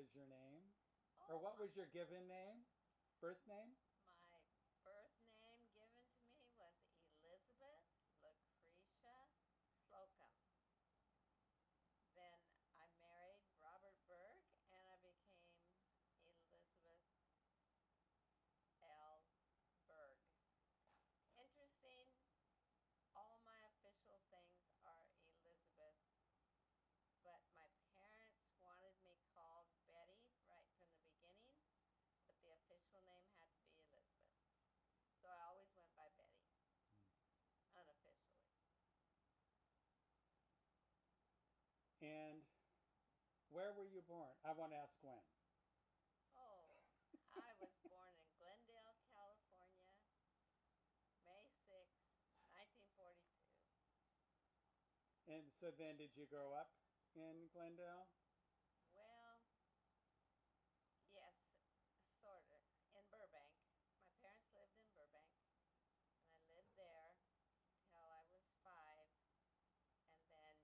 was your name? Or Oh, what was your given name? Birth name? my birth name given to me was Elizabeth Lucretia Slocum. Then I married Robert Berg and I became Elizabeth L. Berg. Interesting, all my official things are Elizabeth, but my parents wanted me called Betty right from the beginning, but the official name had to be Elizabeth. So I always went by Betty, unofficially. And where were you born? I want to ask when. Oh, I was born in Glendale, California, May 6, 1942. And so then did you grow up in Glendale? Well, yes, sort of. In Burbank. My parents lived in Burbank, and I lived there till I was 5. And then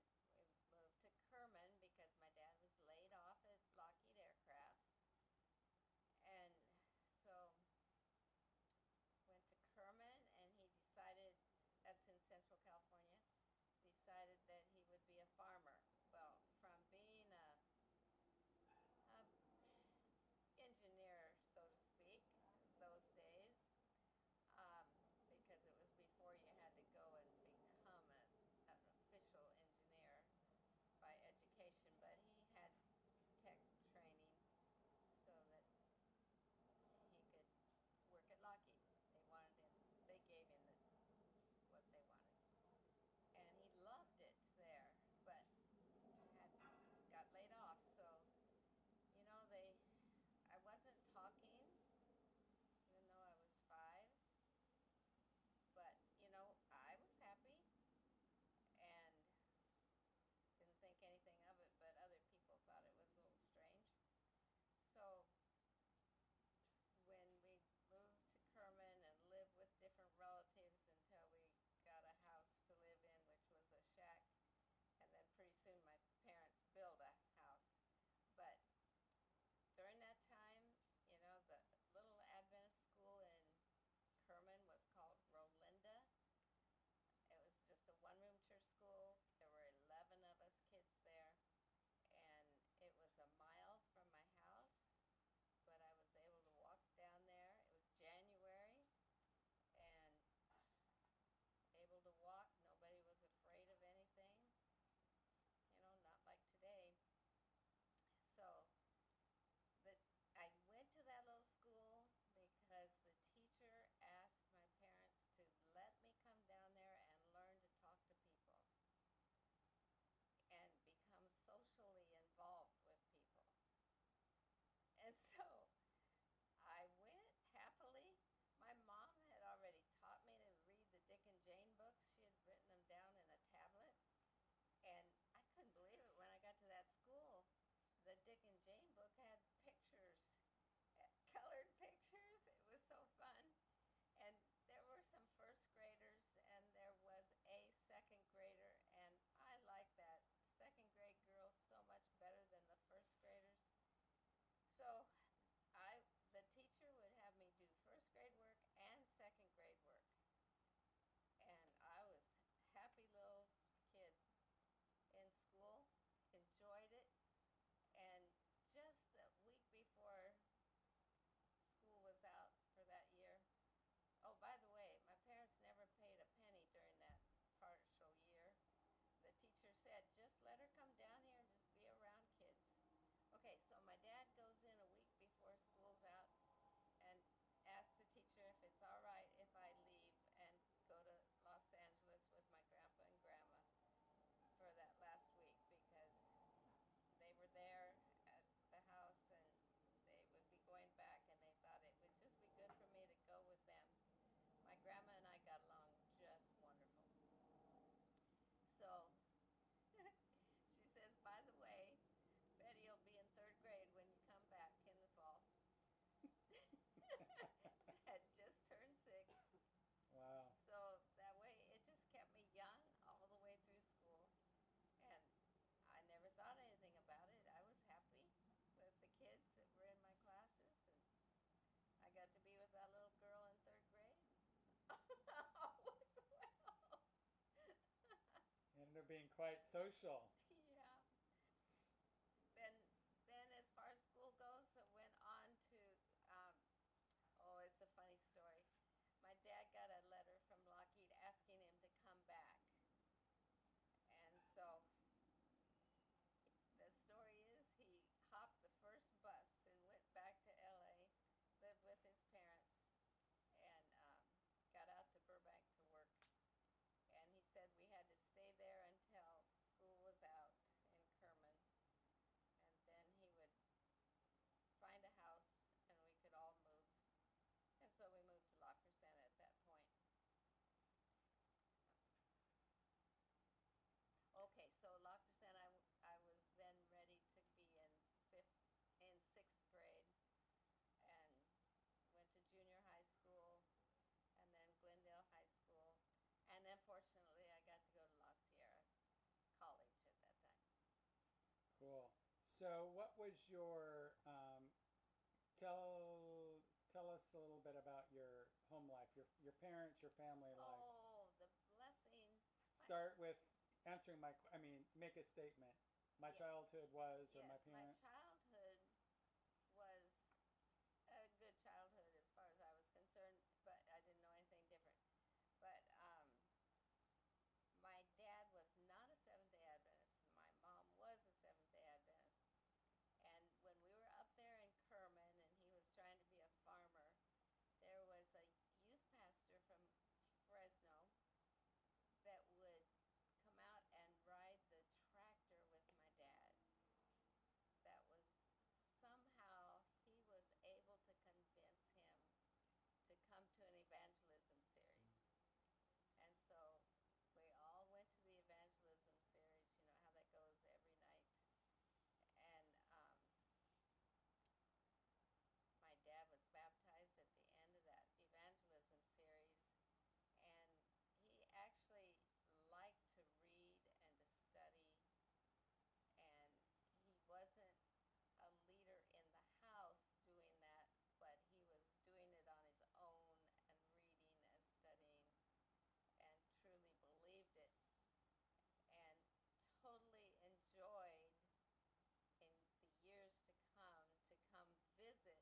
we moved to Kerman because my dad was laid off at Lockheed Aircraft. And so went to Kerman, and he decided, that's in Central California, decided that he would be a farmer. Well, from being a of being quite social. Yeah. Then, then as far as school goes, I went on to. Um, oh, it's a funny story. My dad got a letter from Lockheed asking him to come back, and so the story is he hopped the first bus and went back to L.A., lived with his parents, and got out to Burbank to work. And he said we had to stay there until school was out in Kerman, and then he would find a house and we could all move. And so we moved to La Crescenta at that point. Okay, so La Crescenta, I was then ready to be in sixth grade, and went to junior high school, and then Glendale High School, and then fortunately I got to go to La Sierra College at that time. Cool. So, what was your tell tell us a little bit about your home life, your parents, your family life. Oh, the blessing. My, Start with answering make a statement. My yeah, childhood was, or my yes, my parent. childhood was a good childhood as far as I was concerned, but I didn't know anything different. But my dad was not a Seventh day Adventist. My mom was a Seventh day Adventist. And when we were up there in Kerman and he was trying to be a farmer, there was a youth pastor from Fresno that would come out and ride the tractor with my dad. That was somehow he was able to convince him to come to an evangelism series. And so we all went to the evangelism series, you know how that goes every night. And my dad was baptized at the end of that evangelism series. And he actually liked to read and to study. And he wasn't a leader in the house doing that, but he was doing it on his own and reading and studying and truly believed it and totally enjoyed in the years to come visit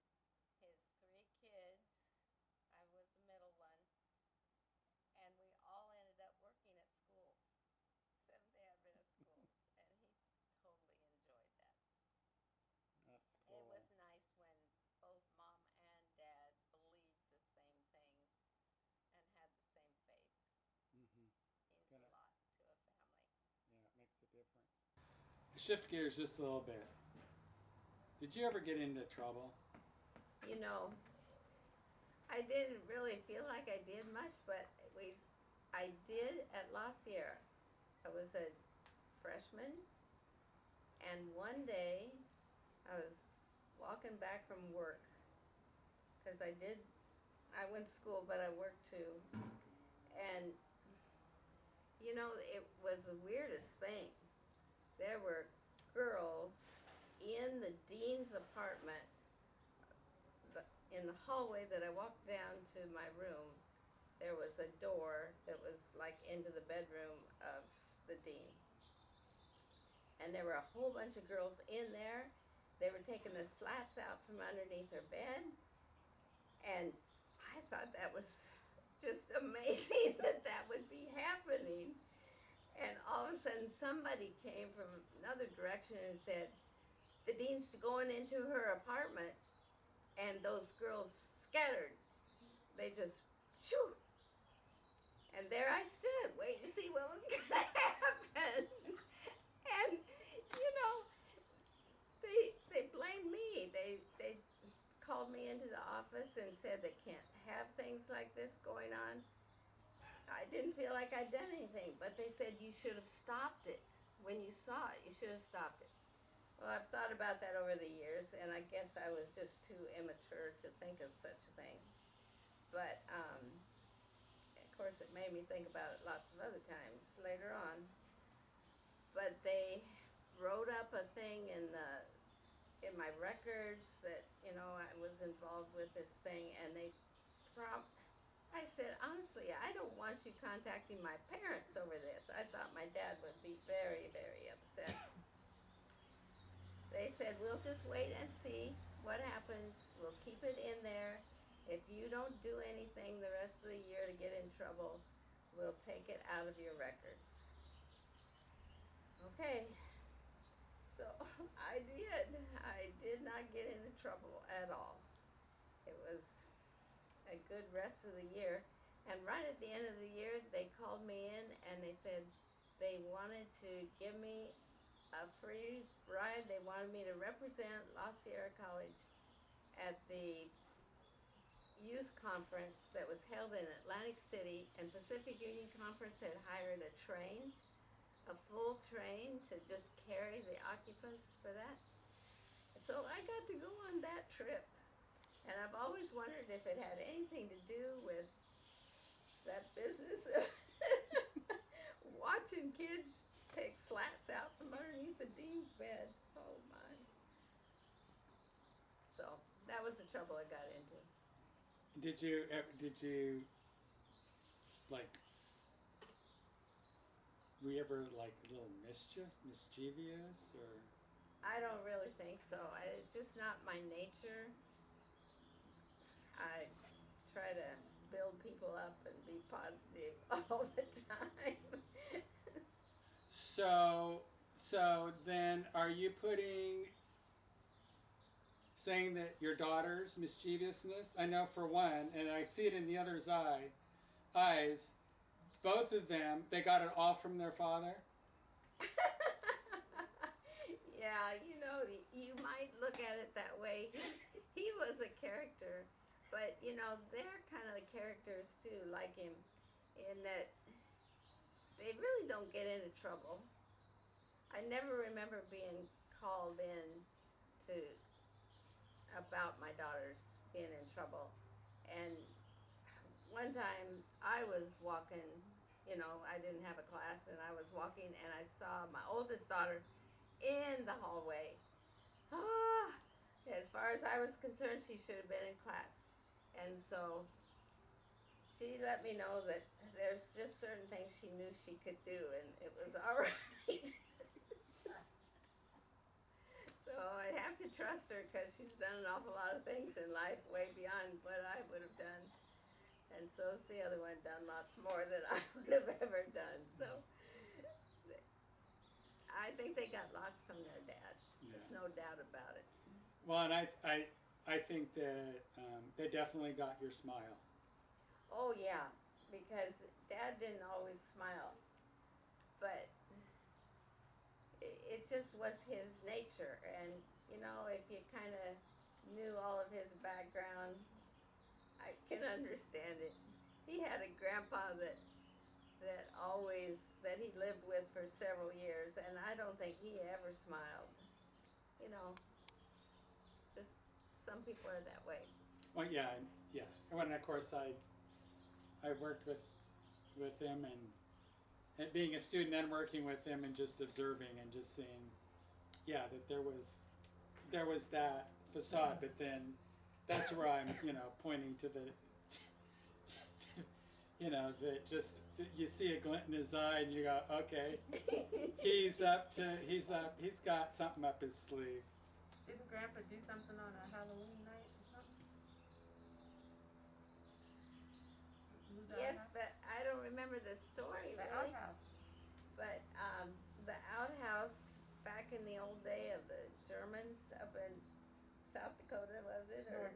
his three kids. I was the middle one, and we all ended up working at schools, Seventh Day Adventist schools, and he totally enjoyed that. That's It was cool. nice when both mom and dad believed the same thing and had the same faith. Mm-hmm. Means Gonna a lot to a family. Yeah, it makes a difference. Shift gears just a little bit. Did you ever get into trouble? You know, I didn't really feel like I did much, but I did at La Sierra. I was a freshman, and one day I was walking back from work because I went to school, but I worked too. And, it was the weirdest thing. There were girls in the dean's apartment, in the hallway that I walked down to my room. There was a door that was like into the bedroom of the dean. And there were a whole bunch of girls in there. They were taking the slats out from underneath her bed. And I thought that was just amazing that would be happening. And all of a sudden, somebody came from another direction and said, the dean's going into her apartment. And those girls scattered. They just, shoo. And there I stood, waiting to see what was going to happen. And, you know, they blamed me. They called me into the office and said they can't have things like this going on. I didn't feel like I'd done anything, but they said you should have stopped it. When you saw it, you should have stopped it. Well, I've thought about that over the years, and I guess I was just too immature to think of such a thing. But, of course, it made me think about it lots of other times later on. But they wrote up a thing in my records that I was involved with this thing, and they prom- I said, honestly, I don't want you contacting my parents over this. I thought my dad would be very, very upset. They said, we'll just wait and see what happens. We'll keep it in there. If you don't do anything the rest of the year to get in trouble, we'll take it out of your records. Okay. So I did. I did not get into trouble at all. It was a good rest of the year. And right at the end of the year, they called me in and they said they wanted to give me a free ride. They wanted me to represent La Sierra College at the youth conference that was held in Atlantic City, and Pacific Union Conference had hired a train, a full train to just carry the occupants for that. So I got to go on that trip. And I've always wondered if it had anything to do with that business of watching kids take slats out from underneath the dean's bed. Oh my. So that was the trouble I got into. Did you like, were you ever like a little mischievous, or? I don't really think so. It's just not my nature. I try to build people up and be positive all the time. So then are you saying that your daughter's mischievousness, I know for one, and I see it in the other's eyes, both of them, they got it all from their father? Yeah, you might look at it that way. He was a character, but they're kind of the characters too, like him, in that they really don't get into trouble. I never remember being called in to about my daughters being in trouble. And one time I was walking, I didn't have a class, and I was walking and I saw my oldest daughter in the hallway. As far as I was concerned, she should have been in class. And so she let me know that there's just certain things she knew she could do, and it was all right. So I'd have to trust her because she's done an awful lot of things in life way beyond what I would have done. And so's the other one, done lots more than I would have ever done. So I think they got lots from their dad. Yeah. There's no doubt about it. Well, and I think that they definitely got your smile. Oh yeah, because Dad didn't always smile, but it just was his nature. And if you kind of knew all of his background, I can understand it. He had a grandpa that he lived with for several years, and I don't think he ever smiled. It's just some people are that way. Well, yeah. And of course I worked with him, and being a student and working with him and just observing and just seeing, that there was that facade, but then that's where I'm, pointing to the, that just, you see a glint in his eye and you go, okay, he's got something up his sleeve. Didn't Grandpa do something on a Halloween night or something? Yes, but I don't remember the story The really. outhouse. But the outhouse back in the old day of the Germans up in South Dakota, was it, or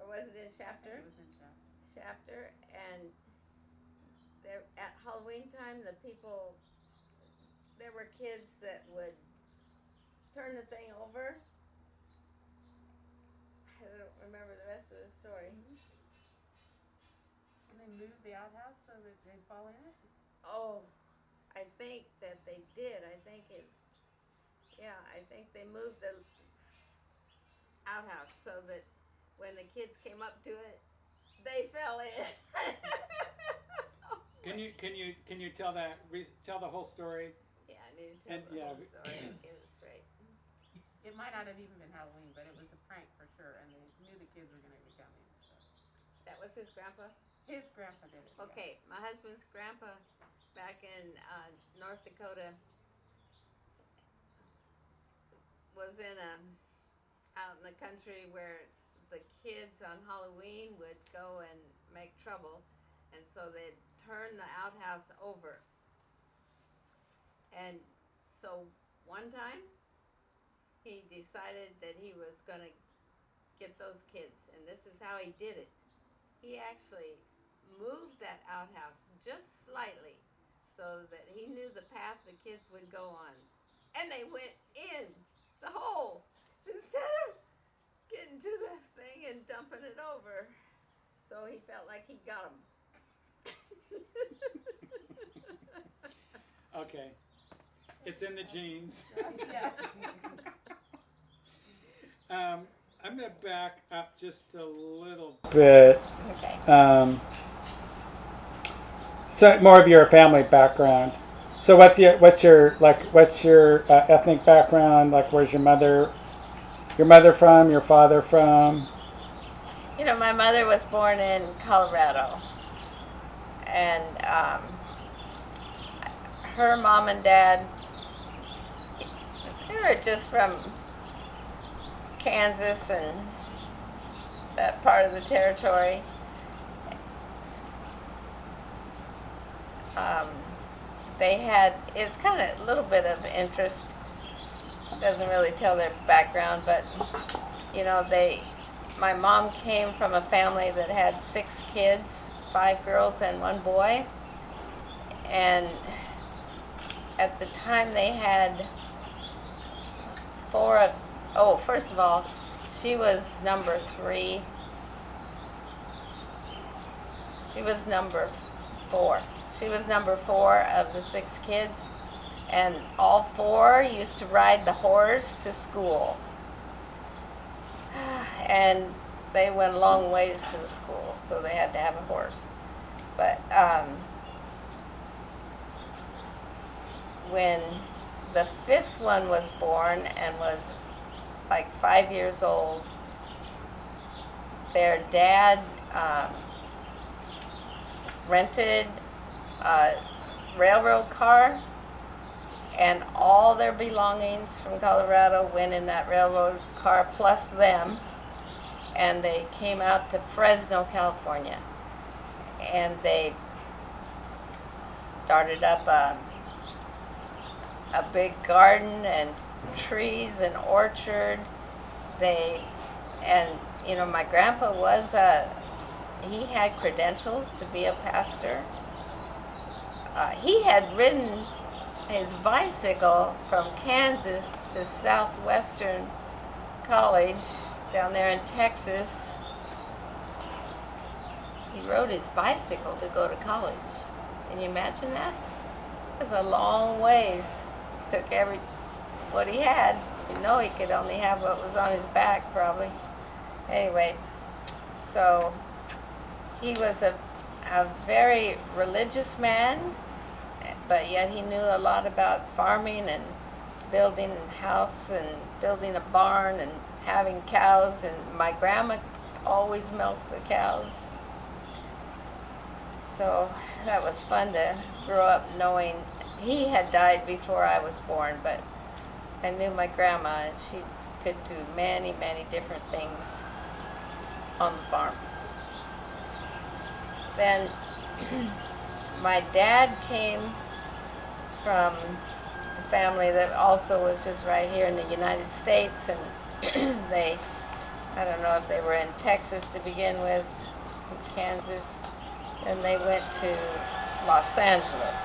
was it in Shafter? It was in Shafter. Shafter, and there at Halloween time, there were kids that would turn the thing over. I don't remember the rest of the story. And they moved the outhouse so that they'd fall in it? Oh, I think that they did. I think they moved the outhouse so that when the kids came up to it, they fell in. Can you tell the whole story? Yeah, I need to tell the whole story and get it straight. It might not have even been Halloween, but it was a prank for sure, and they knew the kids were going to be coming. So. That was his grandpa? His grandpa did it. Yeah. Okay, my husband's grandpa back in North Dakota was in out in the country where the kids on Halloween would go and make trouble, and so they'd turn the outhouse over. And so one time he decided that he was going to get those kids, and this is how he did it. He actually moved that outhouse just slightly so that he knew the path the kids would go on. And they went in the hole instead of getting to the thing and dumping it over. So he felt like he got them. Okay. It's in the genes. Yeah. I'm going to back up just a little bit. Okay. So more of your family background. So what's your ethnic background? Like, where's your mother from? Your father from? You know, my mother was born in Colorado, and her mom and dad, they were just from Kansas and that part of the territory. They had, it's kind of a little bit of interest. Doesn't really tell their background, but you know, my mom came from a family that had 6 kids, 5 girls and 1 boy. And at the time they had first of all, she was number 3. She was number 4. She was number 4 of the 6 kids, and all 4 used to ride the horse to school. And they went a long ways to the school, so they had to have a horse. But when the 5th one was born and was like 5 years old, their dad rented a railroad car, and all their belongings from Colorado went in that railroad car plus them, and they came out to Fresno, California, and they started up a big garden and trees and orchard. My grandpa he had credentials to be a pastor. He had ridden his bicycle from Kansas to Southwestern College down there in Texas. He rode his bicycle to go to college. Can you imagine that? It was a long ways. Took what he had. You know, he could only have what was on his back, probably. Anyway, so he was a very religious man, but yet he knew a lot about farming and building a house and building a barn and having cows. And my grandma always milked the cows. So that was fun to grow up knowing. He had died before I was born, but I knew my grandma, and she could do many, many different things on the farm. Then my dad came from a family that also was just right here in the United States, and I don't know if they were in Texas to begin with, Kansas, and they went to Los Angeles.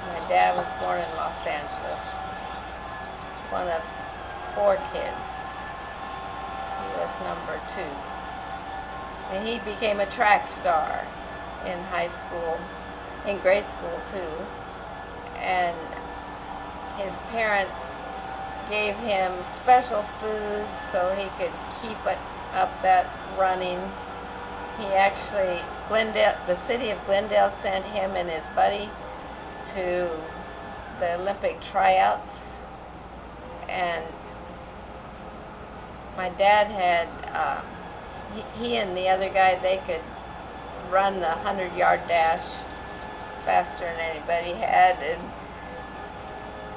My dad was born in Los Angeles, one of 4 kids. He was number 2. And he became a track star in high school, in grade school too. And his parents gave him special food so he could keep up that running. He actually, the city of Glendale sent him and his buddy to the Olympic tryouts. And my dad had, he and the other guy, they could run the 100-yard dash faster than anybody had.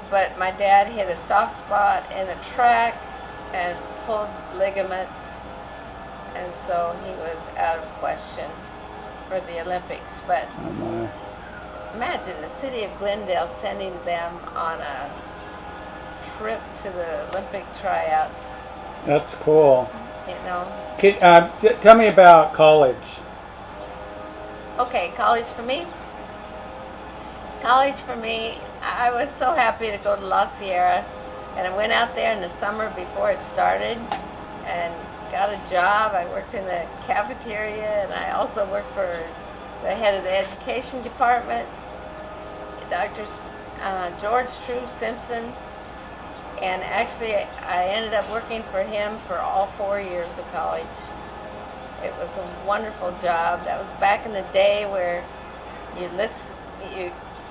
But my dad hit a soft spot in a track and pulled ligaments, and so he was out of question for the Olympics. But Oh my. imagine the city of Glendale sending them on a trip to the Olympic tryouts, That's cool. you know. Tell me about college. Okay, college for me. College for me, I was so happy to go to La Sierra, and I went out there in the summer before it started and got a job. I worked in the cafeteria, and I also worked for the head of the education department, Dr. George True Simpson, and actually I ended up working for him for all 4 years of college. It was a wonderful job. That was back in the day where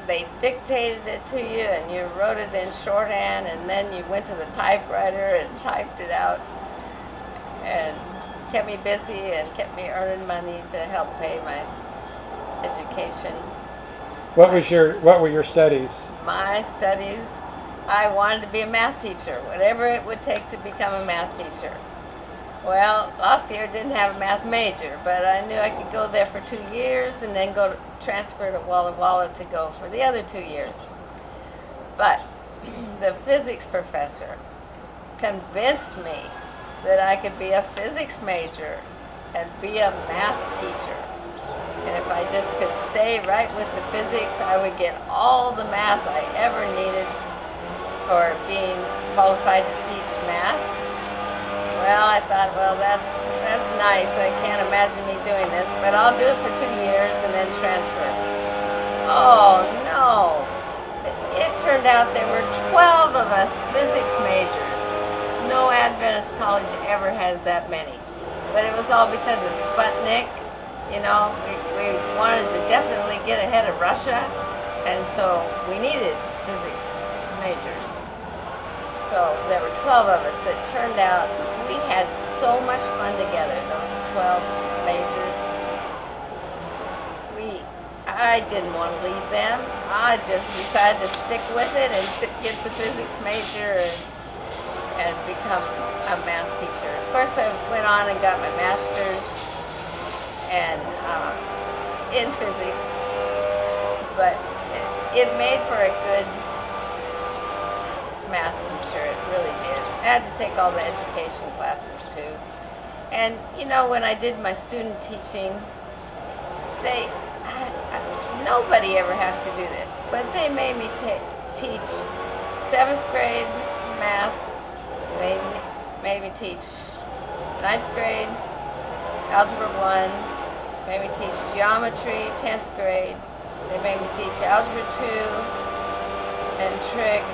they dictated it to you and you wrote it in shorthand, and then you went to the typewriter and typed it out, and kept me busy and kept me earning money to help pay my education. What were your studies? My studies, I wanted to be a math teacher, whatever it would take to become a math teacher. Well, last year didn't have a math major, but I knew I could go there for 2 years and then transfer to Walla Walla to go for the other 2 years. But the physics professor convinced me that I could be a physics major and be a math teacher. And if I just could stay right with the physics, I would get all the math I ever needed for being qualified to teach math. Well, I thought, well, that's nice. I can't imagine me doing this, but I'll do it for 2 years and then transfer. Oh, no. It turned out there were 12 of us physics majors. No Adventist college ever has that many. But it was all because of Sputnik. You know, we wanted to definitely get ahead of Russia, and so we needed physics majors. So there were 12 of us that turned out. We had so much fun together, those 12 majors. I didn't want to leave them. I just decided to stick with it and get the physics major and become a math teacher. Of course, I went on and got my master's and in physics, but it made for a good math teacher. It really did. I had to take all the education classes too. And you know, when I did my student teaching, nobody ever has to do this, but they made me teach 7th grade math. They made me teach 9th grade algebra 1. Made me teach geometry, 10th grade. They made me teach algebra 2 and trig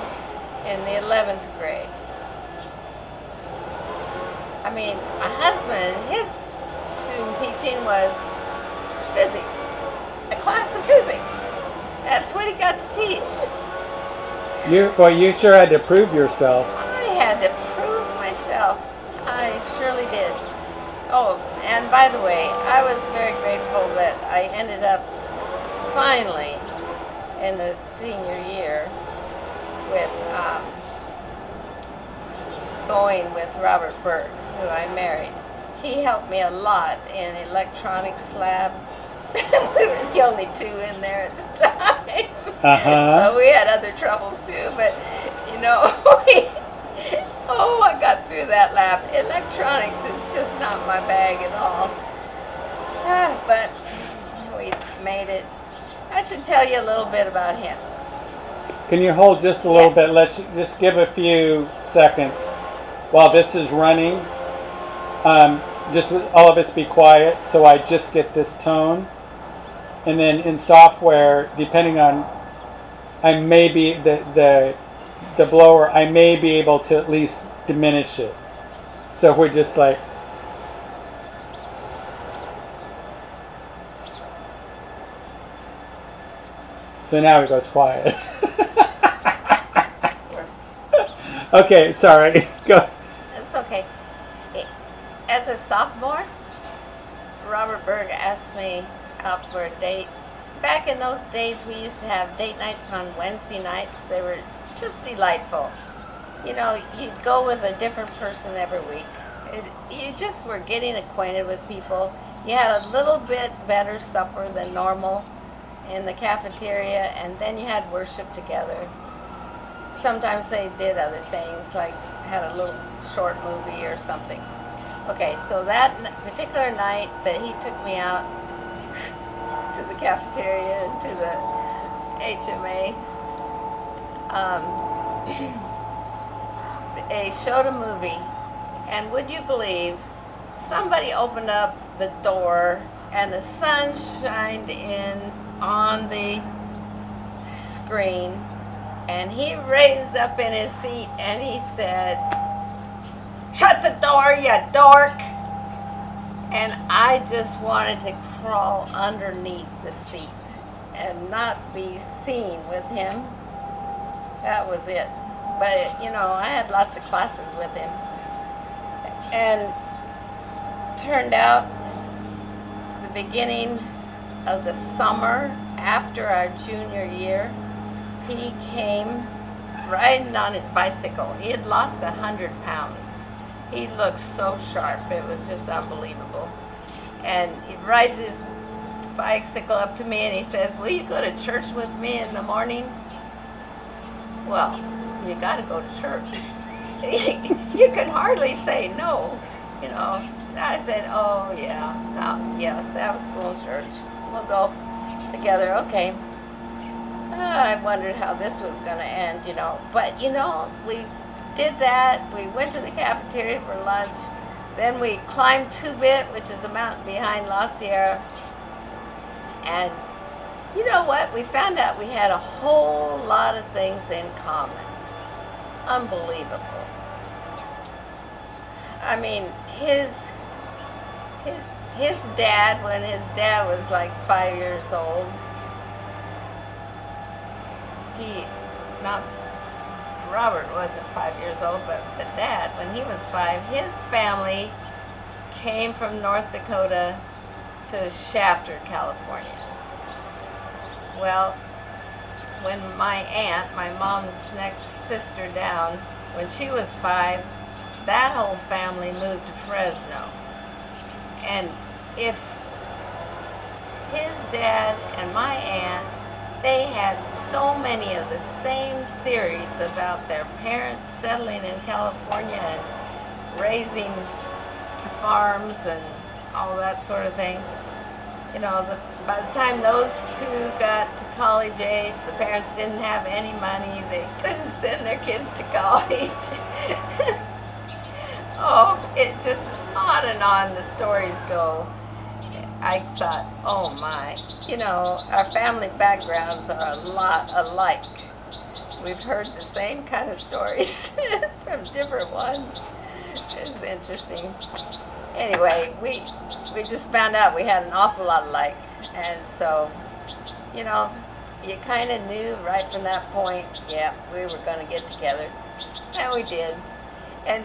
in the 11th grade. I mean, my husband, his student teaching was physics, a class of physics. That's what he got to teach. You sure had to prove yourself. I had to prove myself. I surely did. Oh, and by the way, I was very grateful that I ended up finally in the senior year with going with Robert Berg, who I married. He helped me a lot in electronics lab. We were the only two in there at the time. Uh-huh. So we had other troubles too, but you know, I got through that lab. Electronics is just not my bag at all. But we made it. I should tell you a little bit about him. Can you hold just a little Yes. bit? Let's just give a few seconds while this is running. Just all of us be quiet so I just get this tone. And then in software, depending on, I may be the blower, I may be able to at least diminish it. So we're just like, so now it goes quiet. Okay, sorry. Go. It's okay. As a sophomore, Robert Berg asked me, out for a date. Back in those days, we used to have date nights on Wednesday nights. They were just delightful. You know, you'd go with a different person every week. You just were getting acquainted with people. You had a little bit better supper than normal in the cafeteria, and then you had worship together. Sometimes they did other things, like had a little short movie or something. Okay, so that particular night that he took me out to the cafeteria and to the HMA, they showed a movie, and would you believe, somebody opened up the door and the sun shined in on the screen, and he raised up in his seat and he said, "Shut the door, you dork!" And I just wanted to crawl underneath the seat and not be seen with him. That was it. But, you know, I had lots of classes with him. And turned out the beginning of the summer after our junior year, he came riding on his bicycle. He had lost 100 pounds. He looked so sharp. It was just unbelievable. And he rides his bicycle up to me and he says, "Will you go to church with me in the morning?" Well, you got to go to church. You can hardly say no, you know. I said, "Oh, yeah, yeah, Sabbath school and church. We'll go together." Okay. I wondered how this was going to end, you know. But, you know, we did that. We went to the cafeteria for lunch. Then we climbed Two-Bit, which is a mountain behind La Sierra. And you know what? We found out we had a whole lot of things in common. Unbelievable. I mean, his dad, when his dad was like 5 years old, Robert wasn't 5 years old, but Dad, when he was 5, his family came from North Dakota to Shafter, California. Well, when my aunt, my mom's next sister down, when she was 5, that whole family moved to Fresno. And if his dad and my aunt, they had so many of the same theories about their parents settling in California and raising farms and all that sort of thing. You know, by the time those two got to college age, the parents didn't have any money. They couldn't send their kids to college. Oh, it just on and on the stories go. I thought, oh my, you know, our family backgrounds are a lot alike. We've heard the same kind of stories from different ones. It's interesting. Anyway, we just found out we had an awful lot alike. And so, you know, you kind of knew right from that point, yeah, we were going to get together. And we did. And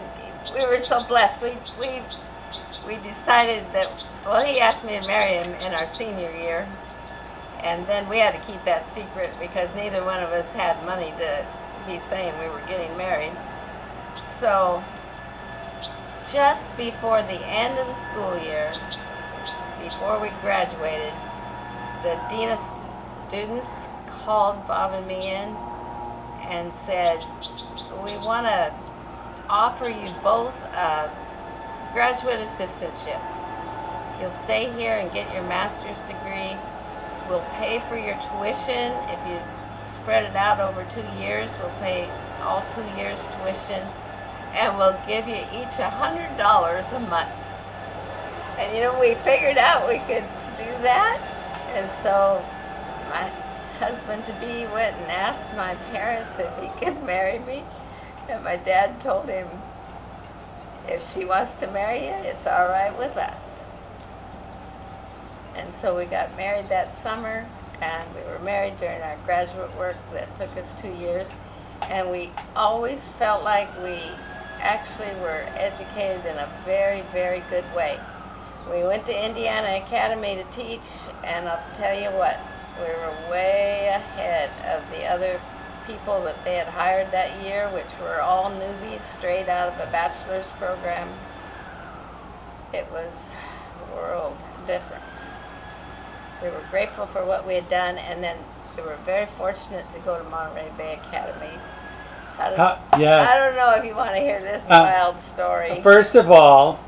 we were so blessed. We decided that, well, he asked me to marry him in our senior year, and then we had to keep that secret because neither one of us had money to be saying we were getting married. So just before the end of the school year, before we graduated, the dean of students called Bob and me in and said, "We want to offer you both a graduate assistantship. You'll stay here and get your master's degree. We'll pay for your tuition. If you spread it out over 2 years, we'll pay all 2 years tuition. And we'll give you each $100 a month." And you know, we figured out we could do that. And so my husband-to-be went and asked my parents if he could marry me. And my dad told him, "If she wants to marry you, it's all right with us." And so we got married that summer, and we were married during our graduate work that took us 2 years. And we always felt like we actually were educated in a very, very good way. we went to Indiana Academy to teach, and I'll tell you what, we were way ahead of the other people that they had hired that year, which were all newbies straight out of a bachelor's program. It was a world difference. We were grateful for what we had done, and then we were very fortunate to go to Monterey Bay Academy. Yes. I don't know if you want to hear this wild story. First of all,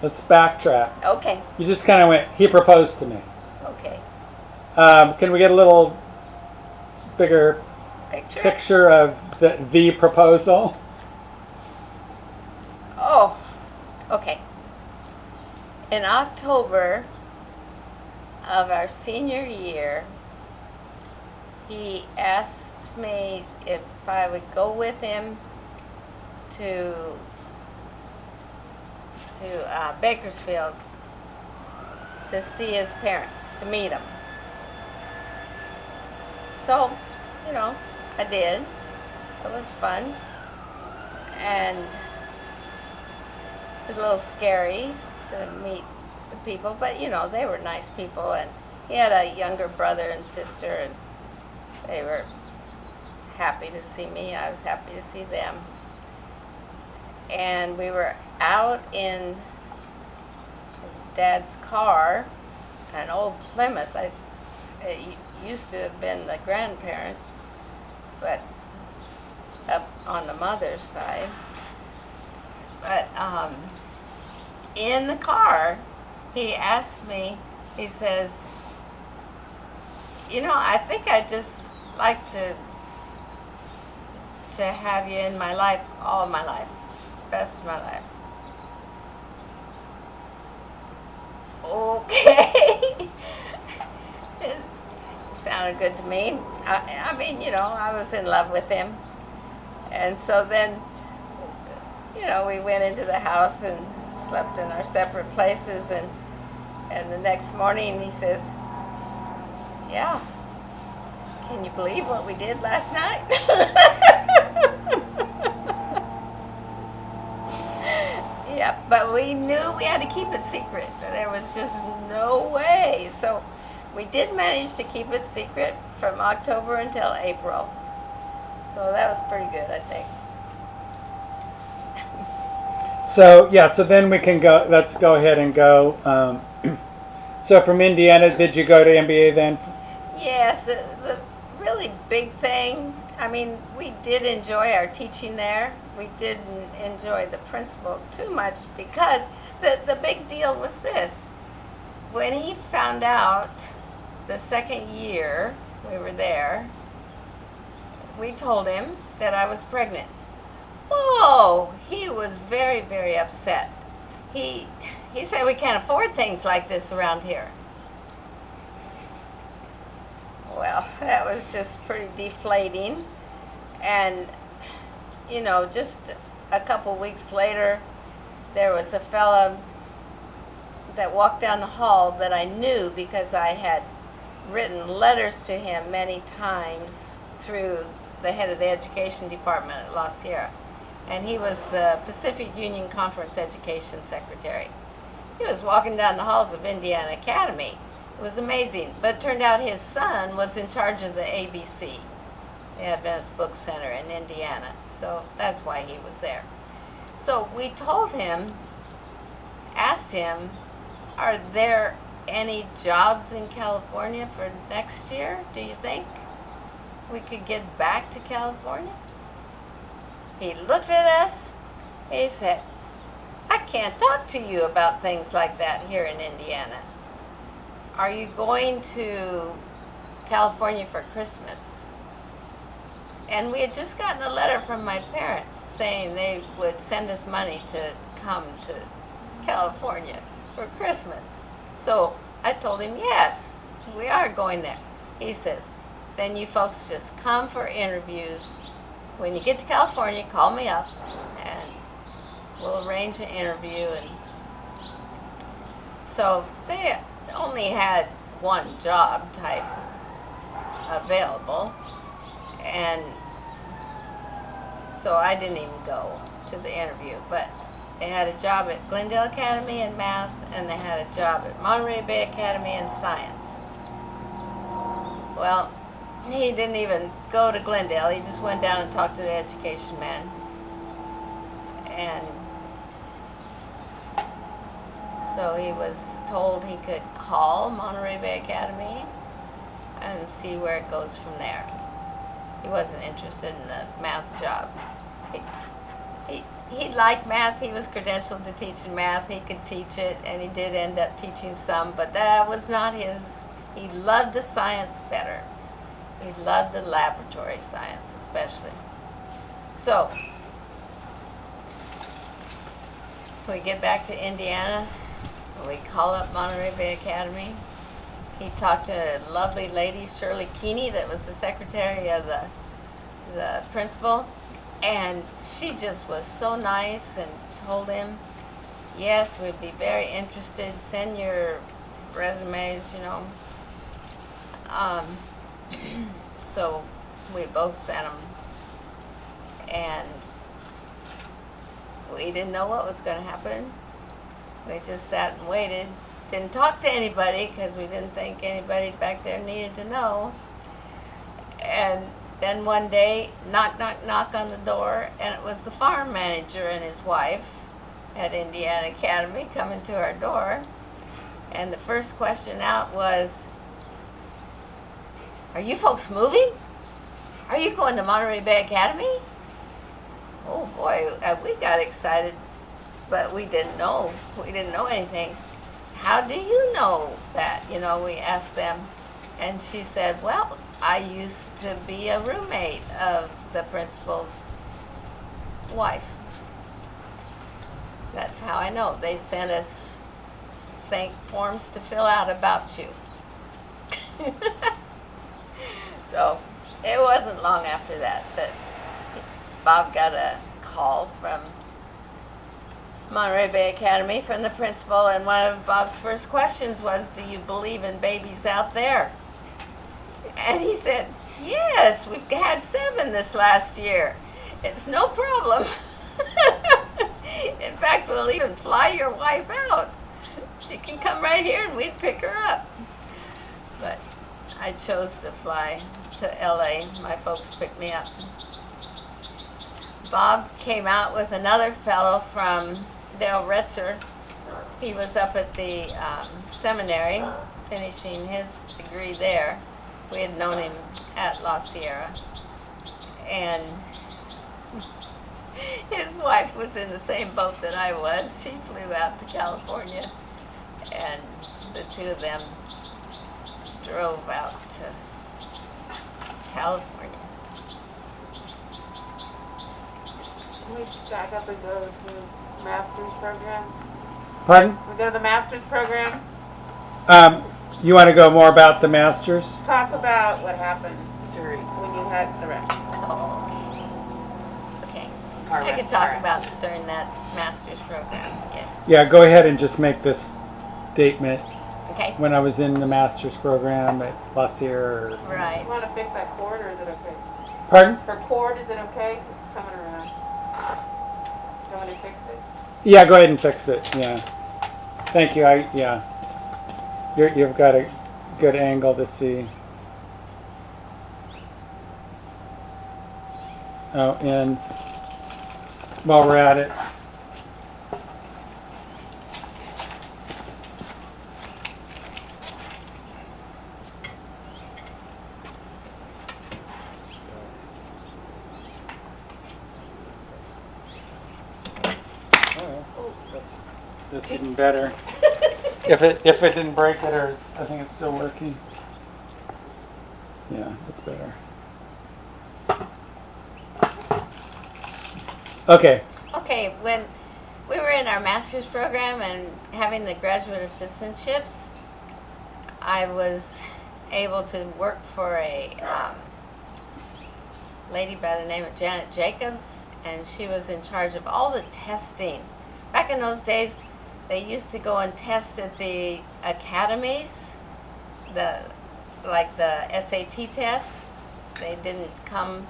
let's backtrack. Okay. You just kind of went, he proposed to me. Okay. Can we get a little bigger picture of the proposal? Oh, okay. In October of our senior year, he asked me if I would go with him to Bakersfield to see his parents, to meet them. So, you know, I did. It was fun. And it was a little scary to meet the people, but you know, they were nice people, and he had a younger brother and sister, and they were happy to see me. I was happy to see them. And we were out in his dad's car, an old Plymouth. It used to have been the grandparents, but up on the mother's side. But in the car, he asked me, he says, you know, I think I'd just like to have you in my life all my life, rest of my life. Okay. It sounded good to me. I mean, you know, I was in love with him. And so then, you know, we went into the house and slept in our separate places, and the next morning he says, yeah, can you believe what we did last night? Yeah, but we knew we had to keep it secret. There was just no way. So we did manage to keep it secret from October until April. So that was pretty good, I think. So, yeah, so then we can go, let's go ahead and go. So from Indiana, did you go to MBA then? Yes, the really big thing, I mean, we did enjoy our teaching there. We didn't enjoy the principal too much because the big deal was this. When he found out the second year we were there, we told him that I was pregnant. Whoa, he was very, very upset. He said we can't afford things like this around here. Well, that was just pretty deflating. And, you know, just a couple weeks later, there was a fella that walked down the hall that I knew because I had written letters to him many times through the head of the education department at La Sierra. And he was the Pacific Union Conference Education Secretary. He was walking down the halls of Indiana Academy. It was amazing. But it turned out his son was in charge of the ABC, the Adventist Book Center in Indiana. So that's why he was there. So we told him, asked him, are there any jobs in California for next year? Do you think we could get back to California? He looked at us, he said, I can't talk to you about things like that here in Indiana. Are you going to California for Christmas? And we had just gotten a letter from my parents saying they would send us money to come to California for Christmas. So I told him, yes, we are going there. He says, then you folks just come for interviews. When you get to California, call me up and we'll arrange an interview. And so they only had one job type available, and so I didn't even go to the interview. But They had a job at Glendale Academy in math, and they had a job at Monterey Bay Academy in science. Well, he didn't even go to Glendale. He just went down and talked to the education man. And so he was told he could call Monterey Bay Academy and see where it goes from there. He wasn't interested in the math job. He liked math. He was credentialed to teach in math. He could teach it, and he did end up teaching some, but that was not his. He loved the science better. He loved the laboratory science especially. So, we get back to Indiana. We call up Monterey Bay Academy. He talked to a lovely lady, Shirley Keeney, that was the secretary of the principal. And she just was so nice and told him, yes, we'd be very interested. Send your resumes, you know. So we both sent them. And we didn't know what was going to happen. We just sat and waited. Didn't talk to anybody because we didn't think anybody back there needed to know. And then one day, knock, knock, knock on the door, and it was the farm manager and his wife at Indiana Academy coming to our door. And the first question out was, are you folks moving? Are you going to Monterey Bay Academy? Oh boy, we got excited, but we didn't know. We didn't know anything. How do you know that? You know, we asked them. And she said, well, I used to be a roommate of the principal's wife. That's how I know. They sent us forms to fill out about you. So it wasn't long after that Bob got a call from Monterey Bay Academy from the principal, and one of Bob's first questions was, do you believe in babies out there? And he said, yes, we've had 7 this last year. It's no problem. In fact, we'll even fly your wife out. She can come right here and we'd pick her up. But I chose to fly to LA. My folks picked me up. Bob came out with another fellow from Dale Retzer. He was up at the seminary finishing his degree there. We had known him at La Sierra. And his wife was in the same boat that I was. She flew out to California, and the two of them drove out to California. Can we back up and go to the master's program? Pardon? We go to the master's program? You want to go more about the masters? Talk about what happened when you had the wreck. Oh, okay. I could talk about during that master's program, yes. Yeah, go ahead and just make this statement. Okay. When I was in the master's program at La Sierra or something. Right. You want to fix that cord, or is it okay? Pardon? Her cord, is it okay? It's coming around. You want me to fix it? Yeah, go ahead and fix it. Yeah. Thank you. You've got a good angle to see. Oh, and while we're at it, that's even better. If it didn't break it, or I think it's still working. Yeah, that's better. Okay. Okay, when we were in our master's program and having the graduate assistantships, I was able to work for a lady by the name of Janet Jacobs, and she was in charge of all the testing. Back in those days, they used to go and test at the academies, like the SAT tests. They didn't come,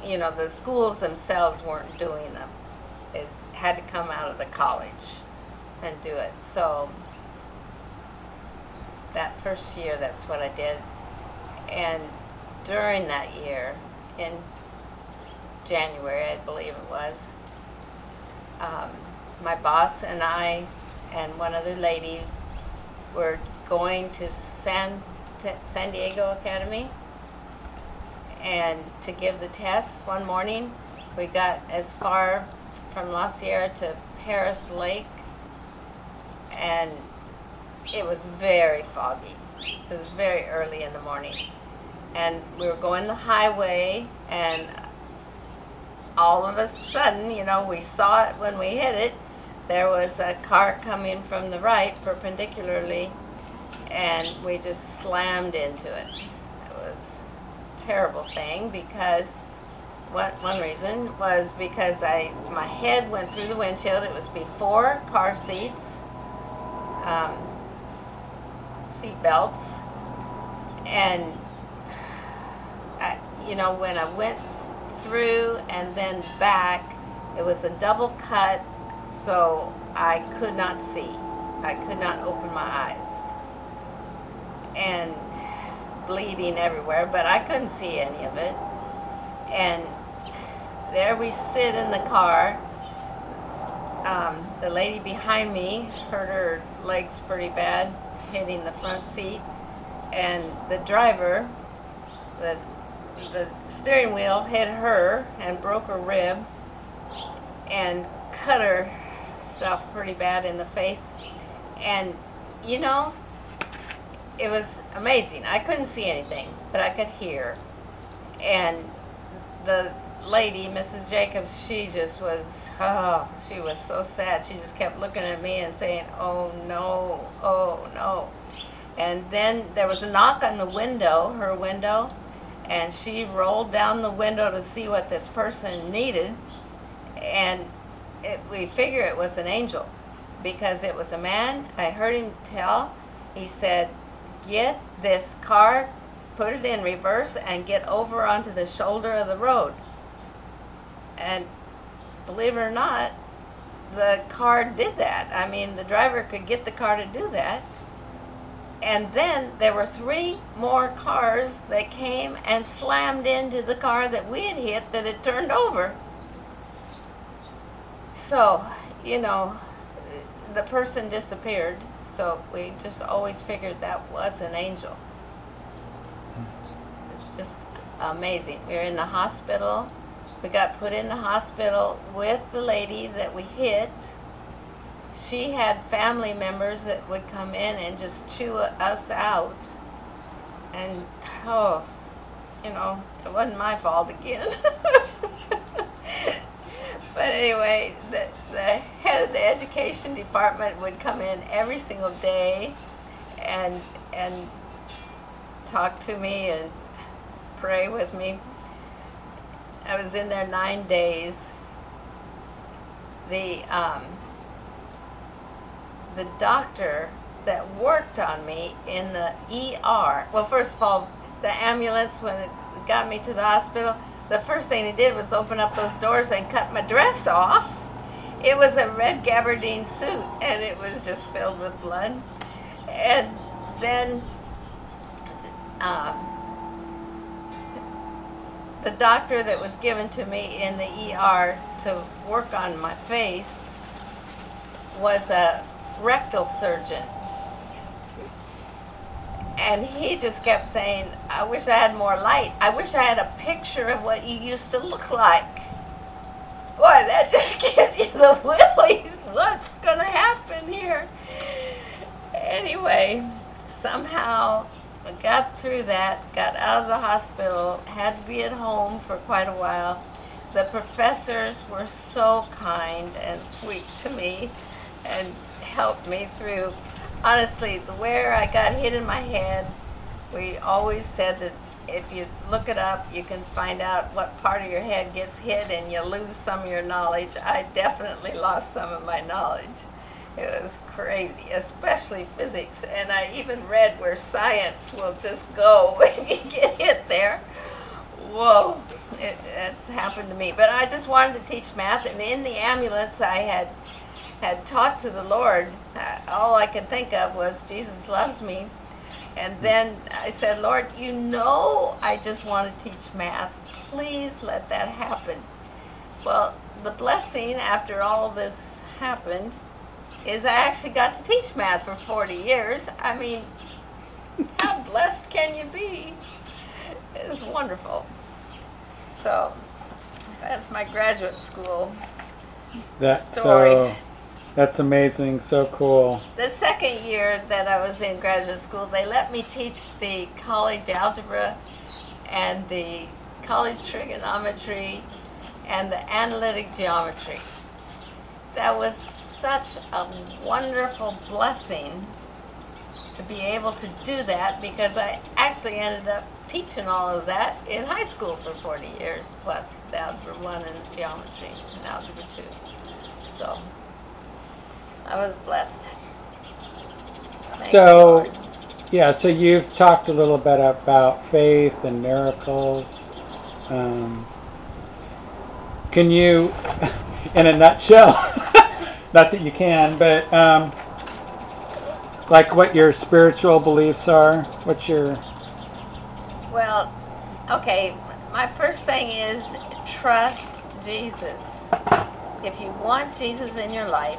the schools themselves weren't doing them. had to come out of the college and do it. So that first year, that's what I did. And during that year, in January, I believe it was, my boss and I and one other lady were going to San Diego Academy and to give the tests one morning. We got as far from La Sierra to Paris Lake, and it was very foggy. It was very early in the morning. And we were going the highway, and all of a sudden, you know, we saw it when we hit it. There was a car coming from the right perpendicularly, and we just slammed into it. It was a terrible thing because one reason was because my head went through the windshield. It was before car seats, seat belts, and when I went through and then back, it was a double cut, so I could not see. I could not open my eyes, and bleeding everywhere, but I couldn't see any of it. And there we sit in the car. The lady behind me hurt her legs pretty bad, hitting the front seat, and the driver, the steering wheel hit her and broke her rib and cut herself pretty bad in the face. And it was amazing. I couldn't see anything, but I could hear. And the lady, Mrs. Jacobs, she just was, she was so sad. She just kept looking at me and saying, "Oh no, oh no." And then there was a knock on the window, her window, and she rolled down the window to see what this person needed. And we figure it was an angel, because it was a man. I heard him tell, he said, "Get this car, put it in reverse, and get over onto the shoulder of the road." And believe it or not, the car did that. I mean, the driver could get the car to do that. And then there were 3 more cars that came and slammed into the car that we had hit, that had turned over. So, the person disappeared. So we just always figured that was an angel. It's just amazing. We were in the hospital. We got put in the hospital with the lady that we hit. She had family members that would come in and just chew us out. And, it wasn't my fault again. But anyway, the head of the education department would come in every single day and talk to me and pray with me. I was in there 9 days. The doctor that worked on me in the ER, well, first of all, the ambulance, when it got me to the hospital, the first thing he did was open up those doors and cut my dress off. It was a red gabardine suit, and it was just filled with blood. And then the doctor that was given to me in the ER to work on my face was a rectal surgeon. And he just kept saying, "I wish I had more light. I wish I had a picture of what you used to look like." Boy, that just gives you the willies. What's going to happen here? Anyway, somehow I got through that, got out of the hospital, had to be at home for quite a while. The professors were so kind and sweet to me and helped me through. Honestly, where I got hit in my head, we always said that if you look it up, you can find out what part of your head gets hit and you lose some of your knowledge. I definitely lost some of my knowledge. It was crazy, especially physics. And I even read where science will just go when you get hit there. whoa, it's happened to me. But I just wanted to teach math, and in the ambulance, I had talked to the Lord. All I could think of was Jesus loves me. And then I said, Lord, you know I just want to teach math. Please let that happen. Well, the blessing after all this happened is I actually got to teach math for 40 years. I mean, how blessed can you be? It's wonderful. So that's my graduate school story. That's amazing. So cool. The second year that I was in graduate school, they let me teach the college algebra and the college trigonometry and the analytic geometry. That was such a wonderful blessing to be able to do that, because I actually ended up teaching all of that in high school for 40 years, plus the Algebra 1 and Geometry and Algebra 2. So I was blessed. Thank you, Lord. Yeah, so you've talked a little bit about faith and miracles. Can you, in a nutshell, not that you can, but like what your spiritual beliefs are? What's your... Well, okay, my first thing is trust Jesus. If you want Jesus in your life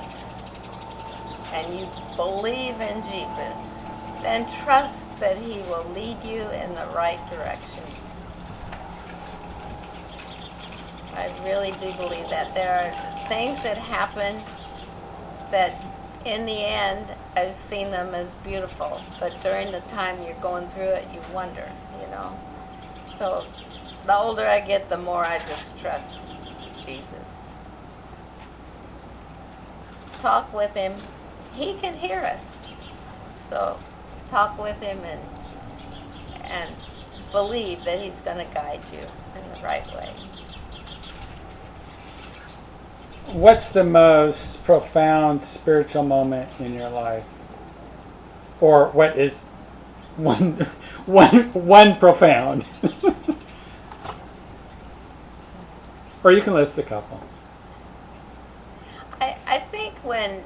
and you believe in Jesus, then trust that he will lead you in the right directions. I really do believe that. There are things that happen that in the end I've seen them as beautiful, but during the time you're going through it, you wonder, you know. So the older I get, the more I just trust Jesus. Talk with him. He can hear us. So talk with him and believe that he's going to guide you in the right way. What's the most profound spiritual moment in your life? Or what is one profound? Or you can list a couple. I think when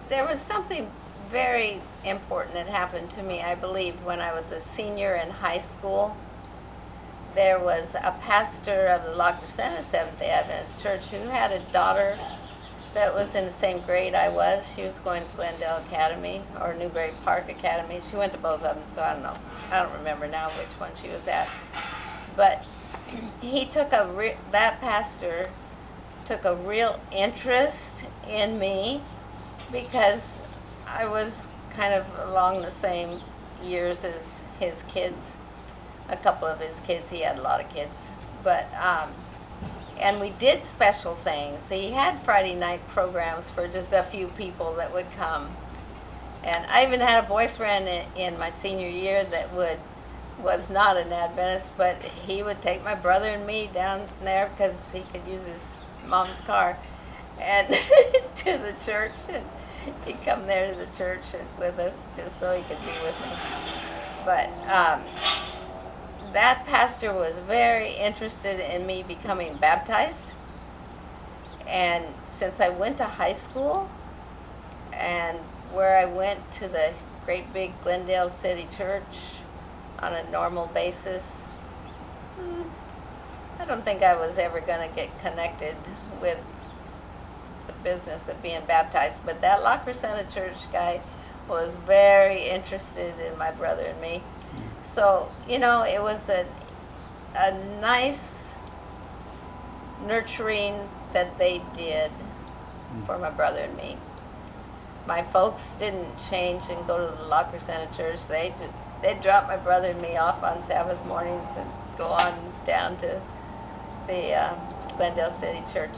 there was something very important that happened to me, I believe, when I was a senior in high school. There was a pastor of the La Crescenta Seventh-day Adventist Church who had a daughter that was in the same grade I was. She was going to Glendale Academy or Newberry Park Academy. She went to both of them, so I don't know. I don't remember now which one she was at. But he took that pastor took a real interest in me because I was kind of along the same years as his kids. A couple of his kids, he had a lot of kids, but and we did special things. He had Friday night programs for just a few people that would come, and I even had a boyfriend in my senior year that was not an Adventist, but he would take my brother and me down there because he could use his mom's car and to the church, and he'd come there to the church with us just so he could be with me. But that pastor was very interested in me becoming baptized. And since I went to high school, and where I went to the great big Glendale City Church on a normal basis, I don't think I was ever going to get connected with the business of being baptized. But that La Crescenta Church guy was very interested in my brother and me. So, you know, it was a nice nurturing that they did for my brother and me. My folks didn't change and go to the La Crescenta Church. They'd drop my brother and me off on Sabbath mornings and go on down to the Glendale City Church.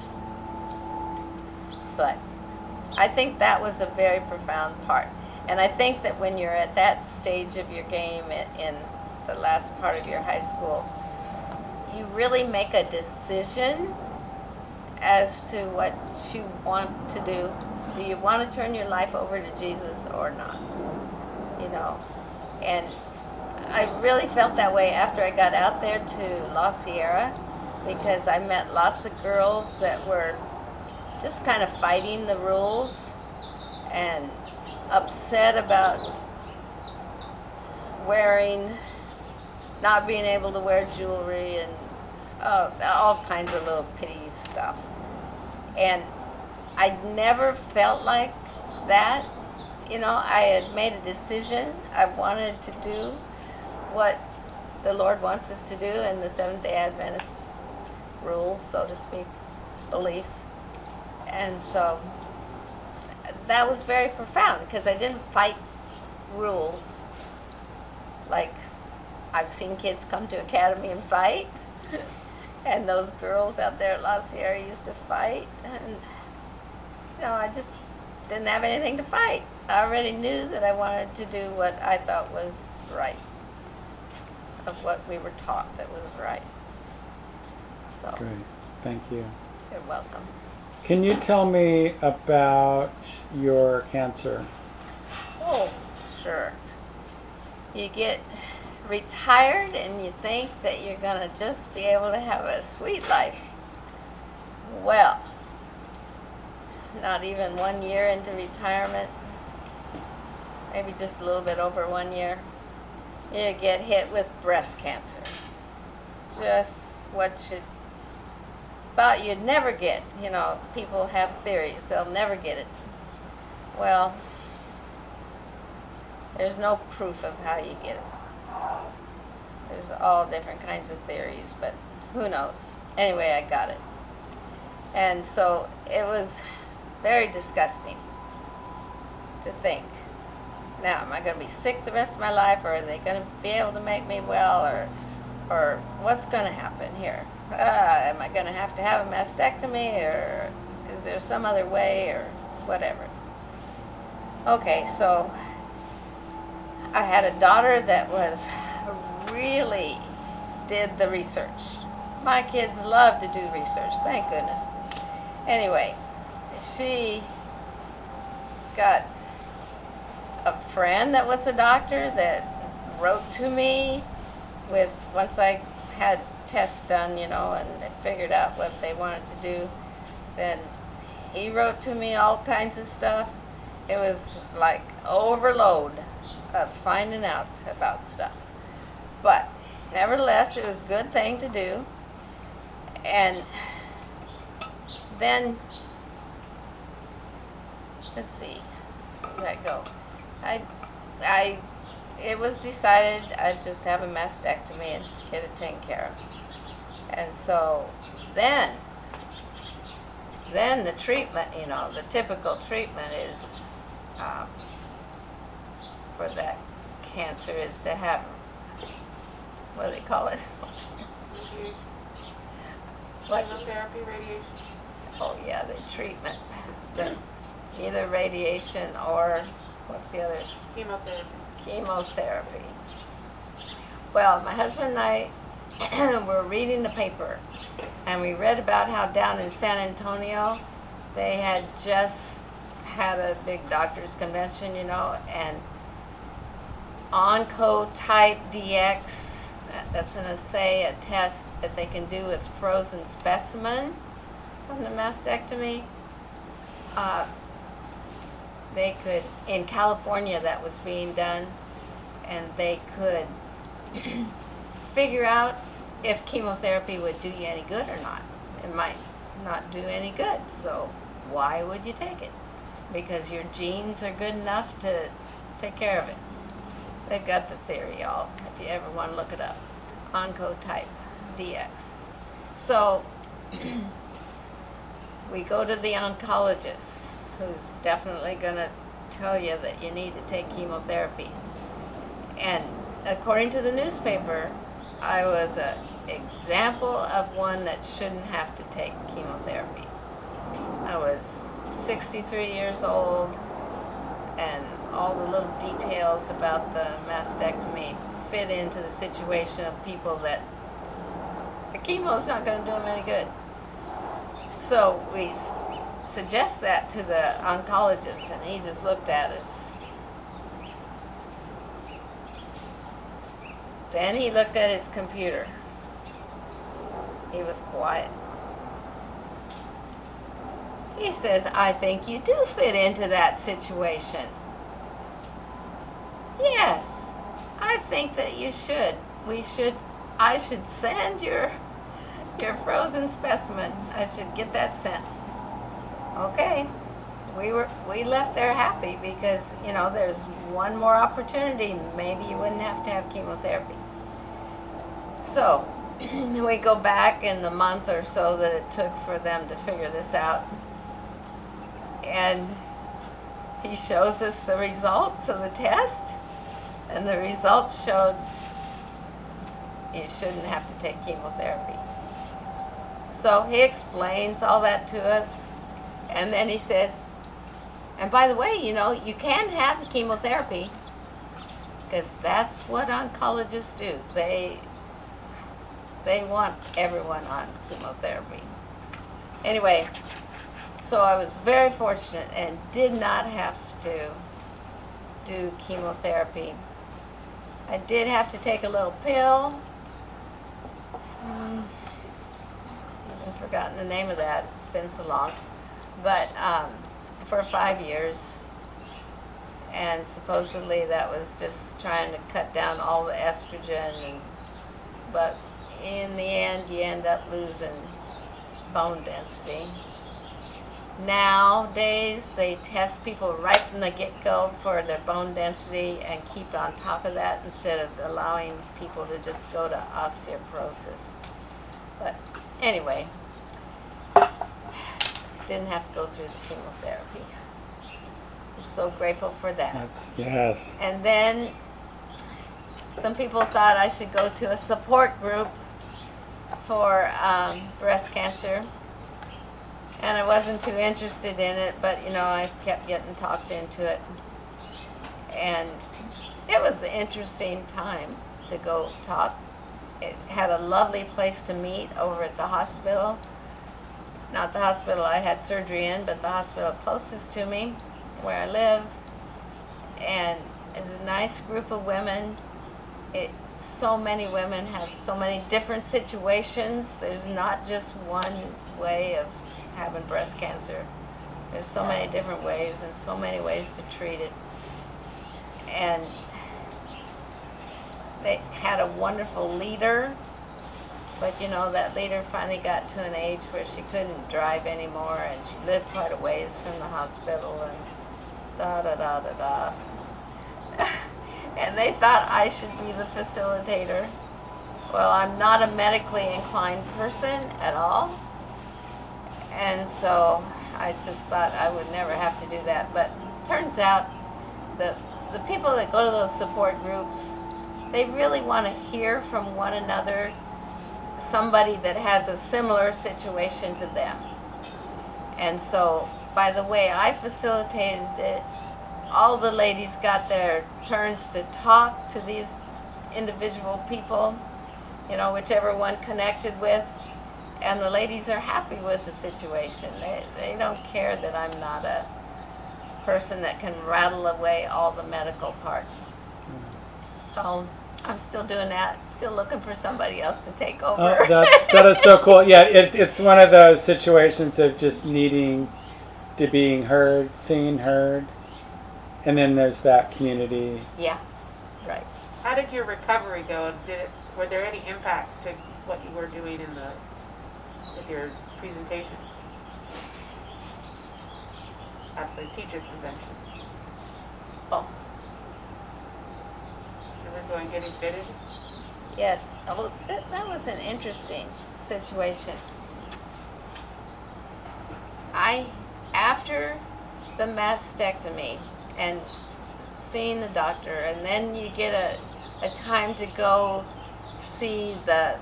But I think that was a very profound part. And I think that when you're at that stage of your game in the last part of your high school, you really make a decision as to what you want to do. Do you want to turn your life over to Jesus or not? You know, and I really felt that way after I got out there to La Sierra, because I met lots of girls that were just kind of fighting the rules and upset about not being able to wear jewelry and all kinds of little petty stuff. And I never felt like that. You know, I had made a decision. I wanted to do what the Lord wants us to do in the Seventh-day Adventist rules, so to speak, beliefs. And so that was very profound, because I didn't fight rules like I've seen kids come to Academy and fight. And those girls out there at La Sierra used to fight. And, you know, I just didn't have anything to fight. I already knew that I wanted to do what I thought was right, of what we were taught that was right. So, Great. Thank you. you're welcome. Can you tell me about your cancer? Oh, sure. You get retired and you think that you're going to just be able to have a sweet life. Well, not even 1 year into retirement, maybe just a little bit over 1 year, you get hit with breast cancer. Just what you thought you'd never get. You know, people have theories, they'll never get it. Well, there's no proof of how you get it. There's all different kinds of theories, but who knows? Anyway, I got it. And so it was very disgusting to think, now, am I going to be sick the rest of my life, or are they going to be able to make me well, or what's going to happen here? Am I going to have a mastectomy, or is there some other way, or whatever? Okay, so I had a daughter that really did the research. My kids love to do research, thank goodness. Anyway, she got a friend that was a doctor that wrote to me once I had tests done, you know, and they figured out what they wanted to do. Then he wrote to me all kinds of stuff. It was like overload of finding out about stuff. But nevertheless, it was a good thing to do. And then, let's see, how does that go? It was decided I'd just have a mastectomy and get it taken care of. And so then the treatment, you know, the typical treatment is, for that cancer is to have, what do they call it? What? Chemotherapy, radiation. Oh yeah, the treatment. Either radiation or, what's the other? Chemotherapy. Well, my husband and I were reading the paper, and we read about how down in San Antonio they had just had a big doctors convention, you know, and Oncotype DX, that's an assay, a test that they can do with frozen specimen from the mastectomy. They could, in California that was being done, and they could figure out if chemotherapy would do you any good or not. It might not do any good, so why would you take it? Because your genes are good enough to take care of it. They've got the theory, y'all, if you ever want to look it up. Oncotype DX. So we go to the oncologist, who's definitely going to tell you that you need to take chemotherapy. And according to the newspaper, I was an example of one that shouldn't have to take chemotherapy. I was 63 years old, and all the little details about the mastectomy fit into the situation of people that the chemo's not going to do them any good. So we suggest that to the oncologist, and he just looked at us. Then he looked at his computer. He was quiet. He says, I think you do fit into that situation. Yes, I think that you should. I should send your frozen specimen. I should get that sent. Okay. We left there happy because, there's one more opportunity. Maybe you wouldn't have to have chemotherapy. So, we go back in the month or so that it took for them to figure this out. And he shows us the results of the test. And the results showed you shouldn't have to take chemotherapy. So he explains all that to us. And then he says, and by the way, you can have the chemotherapy because that's what oncologists do. They want everyone on chemotherapy. Anyway, so I was very fortunate and did not have to do chemotherapy. I did have to take a little pill. I've forgotten the name of that. It's been so long. But for 5 years. And supposedly that was just trying to cut down all the estrogen. But in the end, you end up losing bone density. Nowadays, they test people right from the get-go for their bone density and keep on top of that instead of allowing people to just go to osteoporosis. But anyway, didn't have to go through the chemotherapy. I'm so grateful for that. Yes. And then some people thought I should go to a support group for breast cancer. And I wasn't too interested in it, but I kept getting talked into it. And it was an interesting time to go talk. It had a lovely place to meet over at the hospital. Not the hospital I had surgery in, but the hospital closest to me, where I live. And it's a nice group of women. So many women have so many different situations. There's not just one way of having breast cancer. There's so many different ways and so many ways to treat it. And they had a wonderful leader, but that leader finally got to an age where she couldn't drive anymore, and she lived quite a ways from the hospital, and da-da-da-da-da. And they thought I should be the facilitator. Well, I'm not a medically inclined person at all. And so I just thought I would never have to do that. But turns out the people that go to those support groups, they really want to hear from one another, somebody that has a similar situation to them. And so by the way I facilitated it, all the ladies got their turns to talk to these individual people, whichever one connected with. And the ladies are happy with the situation. They don't care that I'm not a person that can rattle away all the medical part. So I'm still doing that, still looking for somebody else to take over. Oh, that is so cool. Yeah, it's one of those situations of just needing to being heard, seen, heard. And then there's that community. Yeah, right. How did your recovery go? Were there any impacts to what you were doing with your presentation at the teacher convention? Oh, You were going getting fitted? yes. Oh, that was an interesting situation. After the mastectomy and seeing the doctor, and then you get a time to go see the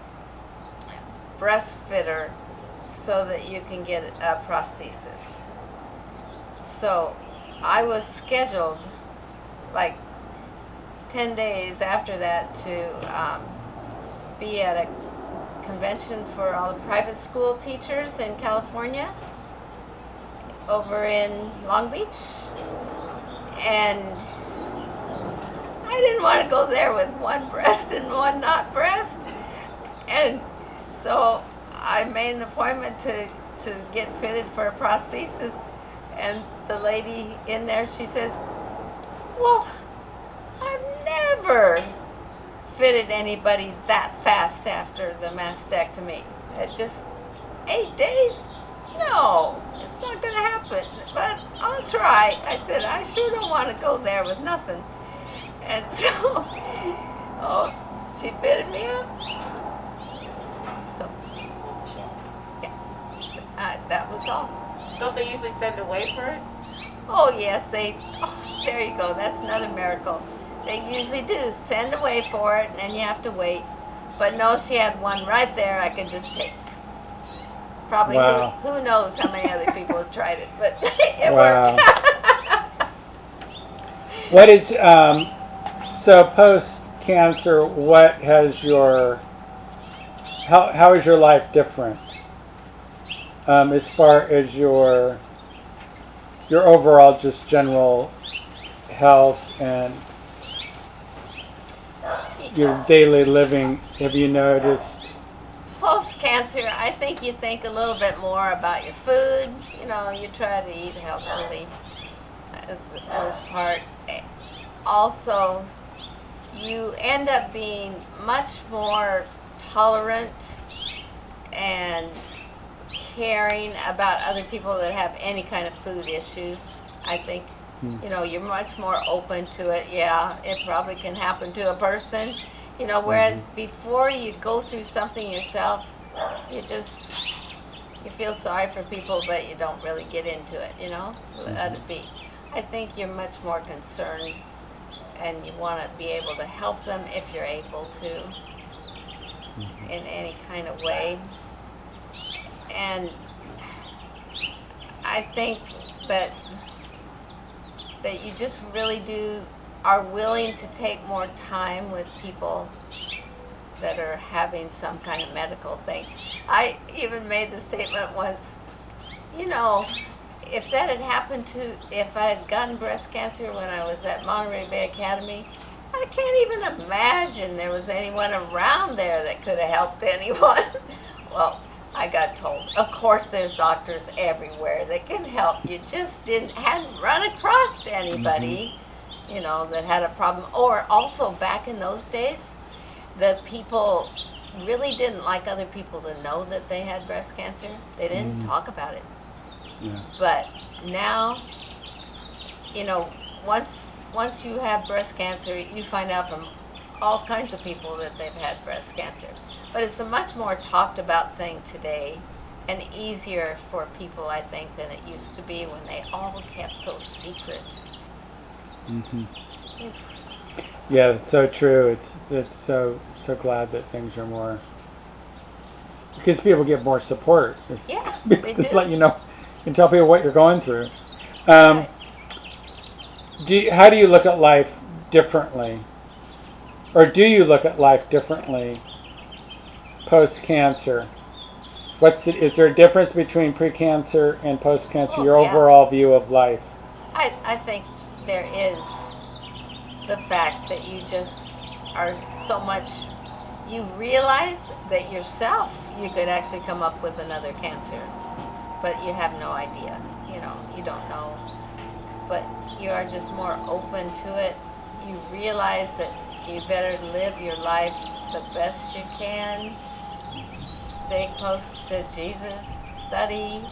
breastfeeder so that you can get a prosthesis. So I was scheduled like 10 days after that to be at a convention for all the private school teachers in California over in Long Beach. And I didn't want to go there with one breast and one not breast. And so I made an appointment to get fitted for a prosthesis. And the lady in there, she says, well, I've never fitted anybody that fast after the mastectomy. It just 8 days? No, it's not going to happen, but I'll try. I said, I sure don't want to go there with nothing. And so, oh, she fitted me up. So, yeah, that was all. Don't they usually send away for it? Oh, yes, there you go. That's another miracle. They usually do send away for it, and then you have to wait. But no, she had one right there I could just take. Probably, wow. who knows how many other people have tried it, but it wow. worked. What is, so post-cancer, what has how is your life different? As far as your overall just general health and your daily living, have you noticed? Post-cancer, I think you think a little bit more about your food. You know, you try to eat healthily as the most part. Also, you end up being much more tolerant and caring about other people that have any kind of food issues. I think, you know, you're much more open to it. Yeah, it probably can happen to a person. You know, whereas before you go through something yourself, you feel sorry for people, but you don't really get into it, you know? Let it be. I think you're much more concerned, and you want to be able to help them if you're able to in any kind of way. And I think that you just really are willing to take more time with people that are having some kind of medical thing. I even made the statement once, you know, if that had happened if I had gotten breast cancer when I was at Monterey Bay Academy, I can't even imagine there was anyone around there that could have helped anyone. Well, I got told, of course there's doctors everywhere that can help. You just hadn't run across anybody, you know, that had a problem. Or also back in those days, the people really didn't like other people to know that they had breast cancer. They didn't talk about it. Yeah. But now, you know, once you have breast cancer, you find out from all kinds of people that they've had breast cancer. But it's a much more talked about thing today, and easier for people, I think, than it used to be when they all kept so secret. Yeah, it's so true. It's so glad that things are more, because people get more support. Yeah, they do. Let you know, you can tell people what you're going through. Right. How do you look at life differently, or do you look at life differently post-cancer? Is there a difference between pre-cancer and post-cancer? Your overall view of life? I think there is the fact that you just are so much. You realize that yourself, you could actually come up with another cancer, but you have no idea. You know, you don't know. But you are just more open to it. You realize that you better live your life the best you can. Stay close to Jesus. Study.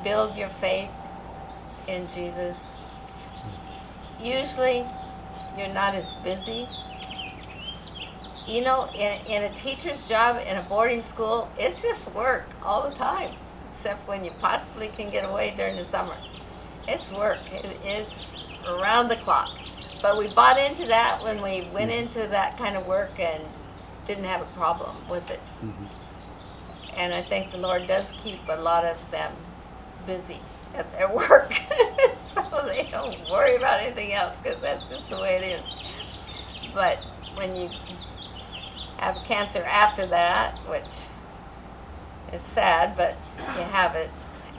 Build your faith in Jesus. Usually, you're not as busy. You know, in a teacher's job in a boarding school, it's just work all the time, except when you possibly can get away during the summer. It's work. It's around the clock. But we bought into that when we went into that kind of work and didn't have a problem with it. And I think the Lord does keep a lot of them busy at their work, so they don't worry about anything else, because that's just the way it is. But when you have cancer after that, which is sad, but you have it,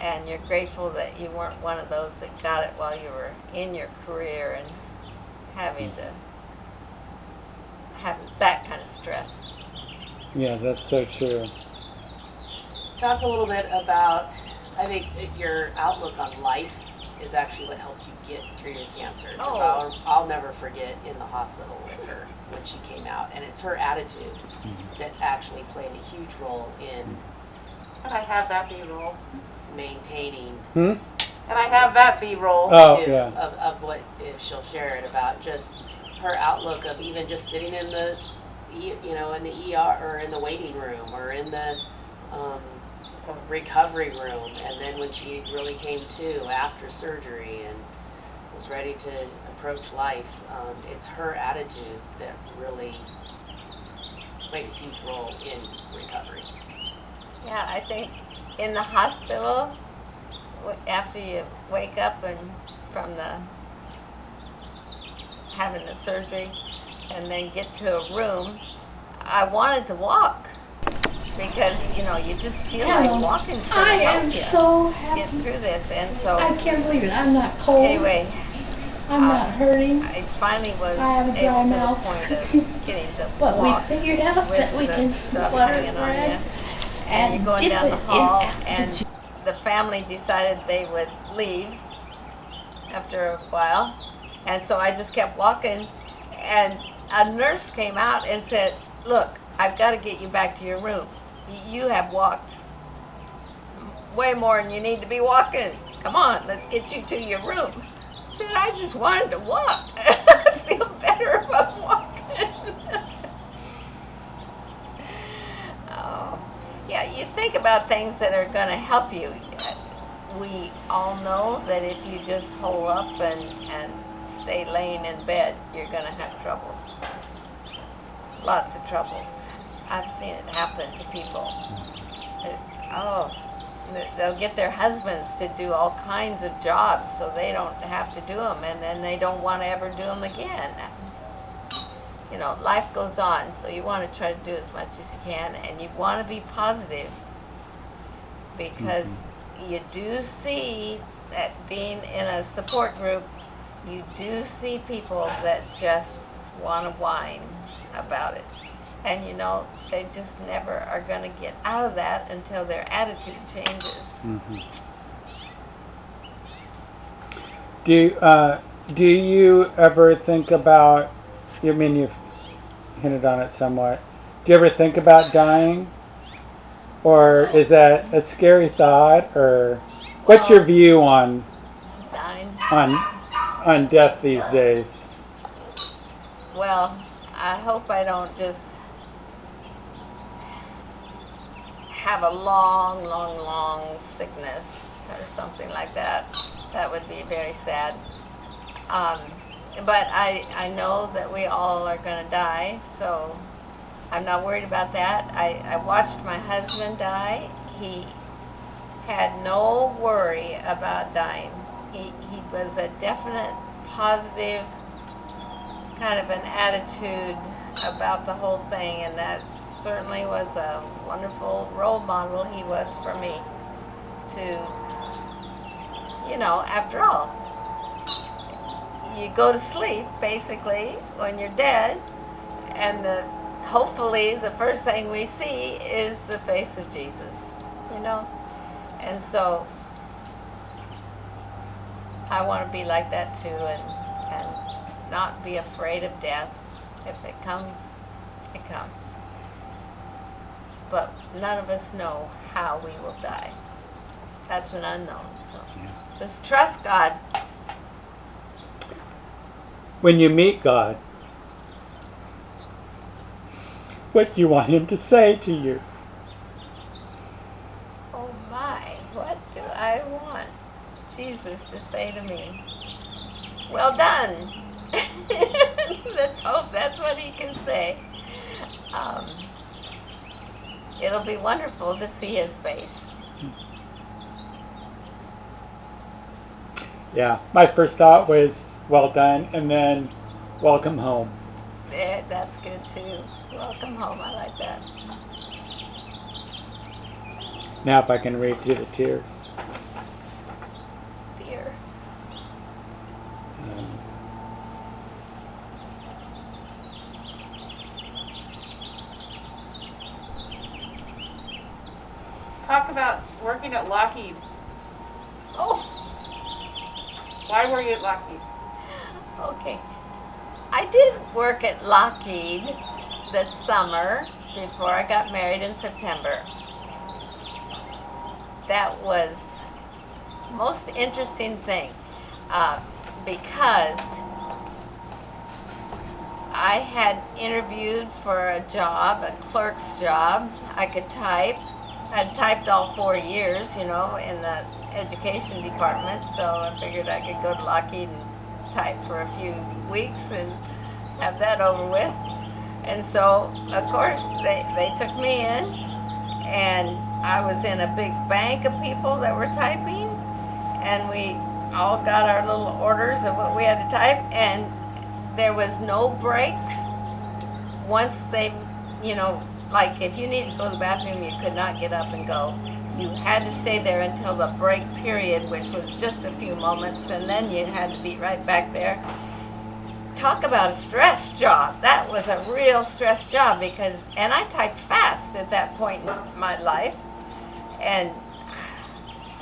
and you're grateful that you weren't one of those that got it while you were in your career, and having to have that kind of stress. Yeah, that's so true. Talk a little bit about, I think your outlook on life is actually what helped you get through your cancer. Because Oh. I'll never forget in the hospital with her when she came out. And it's her attitude that actually played a huge role in And I have that B-roll. maintaining Hmm? And I have that B-roll. Oh, if, yeah. of what, if she'll share it, about just her outlook of even just sitting in the, in the ER or in the waiting room or in the recovery room, and then when she really came to after surgery and was ready to approach life, it's her attitude that really played a huge role in recovery. Yeah, I think in the hospital, after you wake up and from the having the surgery and then get to a room, I wanted to walk because you just feel like Helen, walking's I gonna am help you so get happy. through this. And so I can't believe it. I'm not cold. anyway, I'm not hurting. I finally was I have a dry able to mouth. the point of getting to But we walk figured out with that we the can stuff butter hanging on bread you. And you're going dip down the it in hall, apple and juice. the family decided they would leave after a while. And so I just kept walking, and a nurse came out and said, "Look, I've got to get you back to your room. You have walked way more than you need to be walking. Come on, let's get you to your room." I said, "I just wanted to walk. I feel better if I'm walking." Oh, yeah, you think about things that are going to help you. We all know that if you just hole up and stay laying in bed, you're going to have trouble. Lots of troubles. I've seen it happen to people. They'll get their husbands to do all kinds of jobs so they don't have to do them, and then they don't want to ever do them again. Life goes on, so you want to try to do as much as you can, and you want to be positive, because you do see that being in a support group, you do see people that just want to whine about it. And they just never are going to get out of that until their attitude changes. Mm-hmm. Do you ever think about, you've hinted on it somewhat, do you ever think about dying? Or is that a scary thought? Or what's your view on Dying? on death these days? Well, I hope I don't just have a long sickness or something like that. That would be very sad. But I know that we all are going to die, so I'm not worried about that. I watched my husband die. He had no worry about dying. He was a definite positive kind of an attitude about the whole thing, and that certainly was a wonderful role model he was for me to, after all, you go to sleep basically when you're dead, and hopefully the first thing we see is the face of Jesus, and so I want to be like that too, and not be afraid of death. If it comes, it comes. But none of us know how we will die. That's an unknown. So just trust God. When you meet God, what do you want Him to say to you? Oh my, what do I want Jesus to say to me? Well done. Let's hope that's what He can say. It'll be wonderful to see His face. Yeah, my first thought was well done, and then welcome home. That's good too. Welcome home. I like that. Now if I can read through the tears. Dear. talk about working at Lockheed. Oh, Why were you at Lockheed? okay. I did work at Lockheed this summer before I got married in September. That was most interesting thing because I had interviewed for a job, a clerk's job. I could type. I'd typed all 4 years, in the education department, so I figured I could go to Lockheed and type for a few weeks and have that over with. And so, of course, they took me in, and I was in a big bank of people that were typing, and we all got our little orders of what we had to type, and there was no breaks. Once they, like if you needed to go to the bathroom, you could not get up and go. You had to stay there until the break period, which was just a few moments, and then you had to be right back there. Talk about a stress job. That was a real stress job and I typed fast at that point in my life, and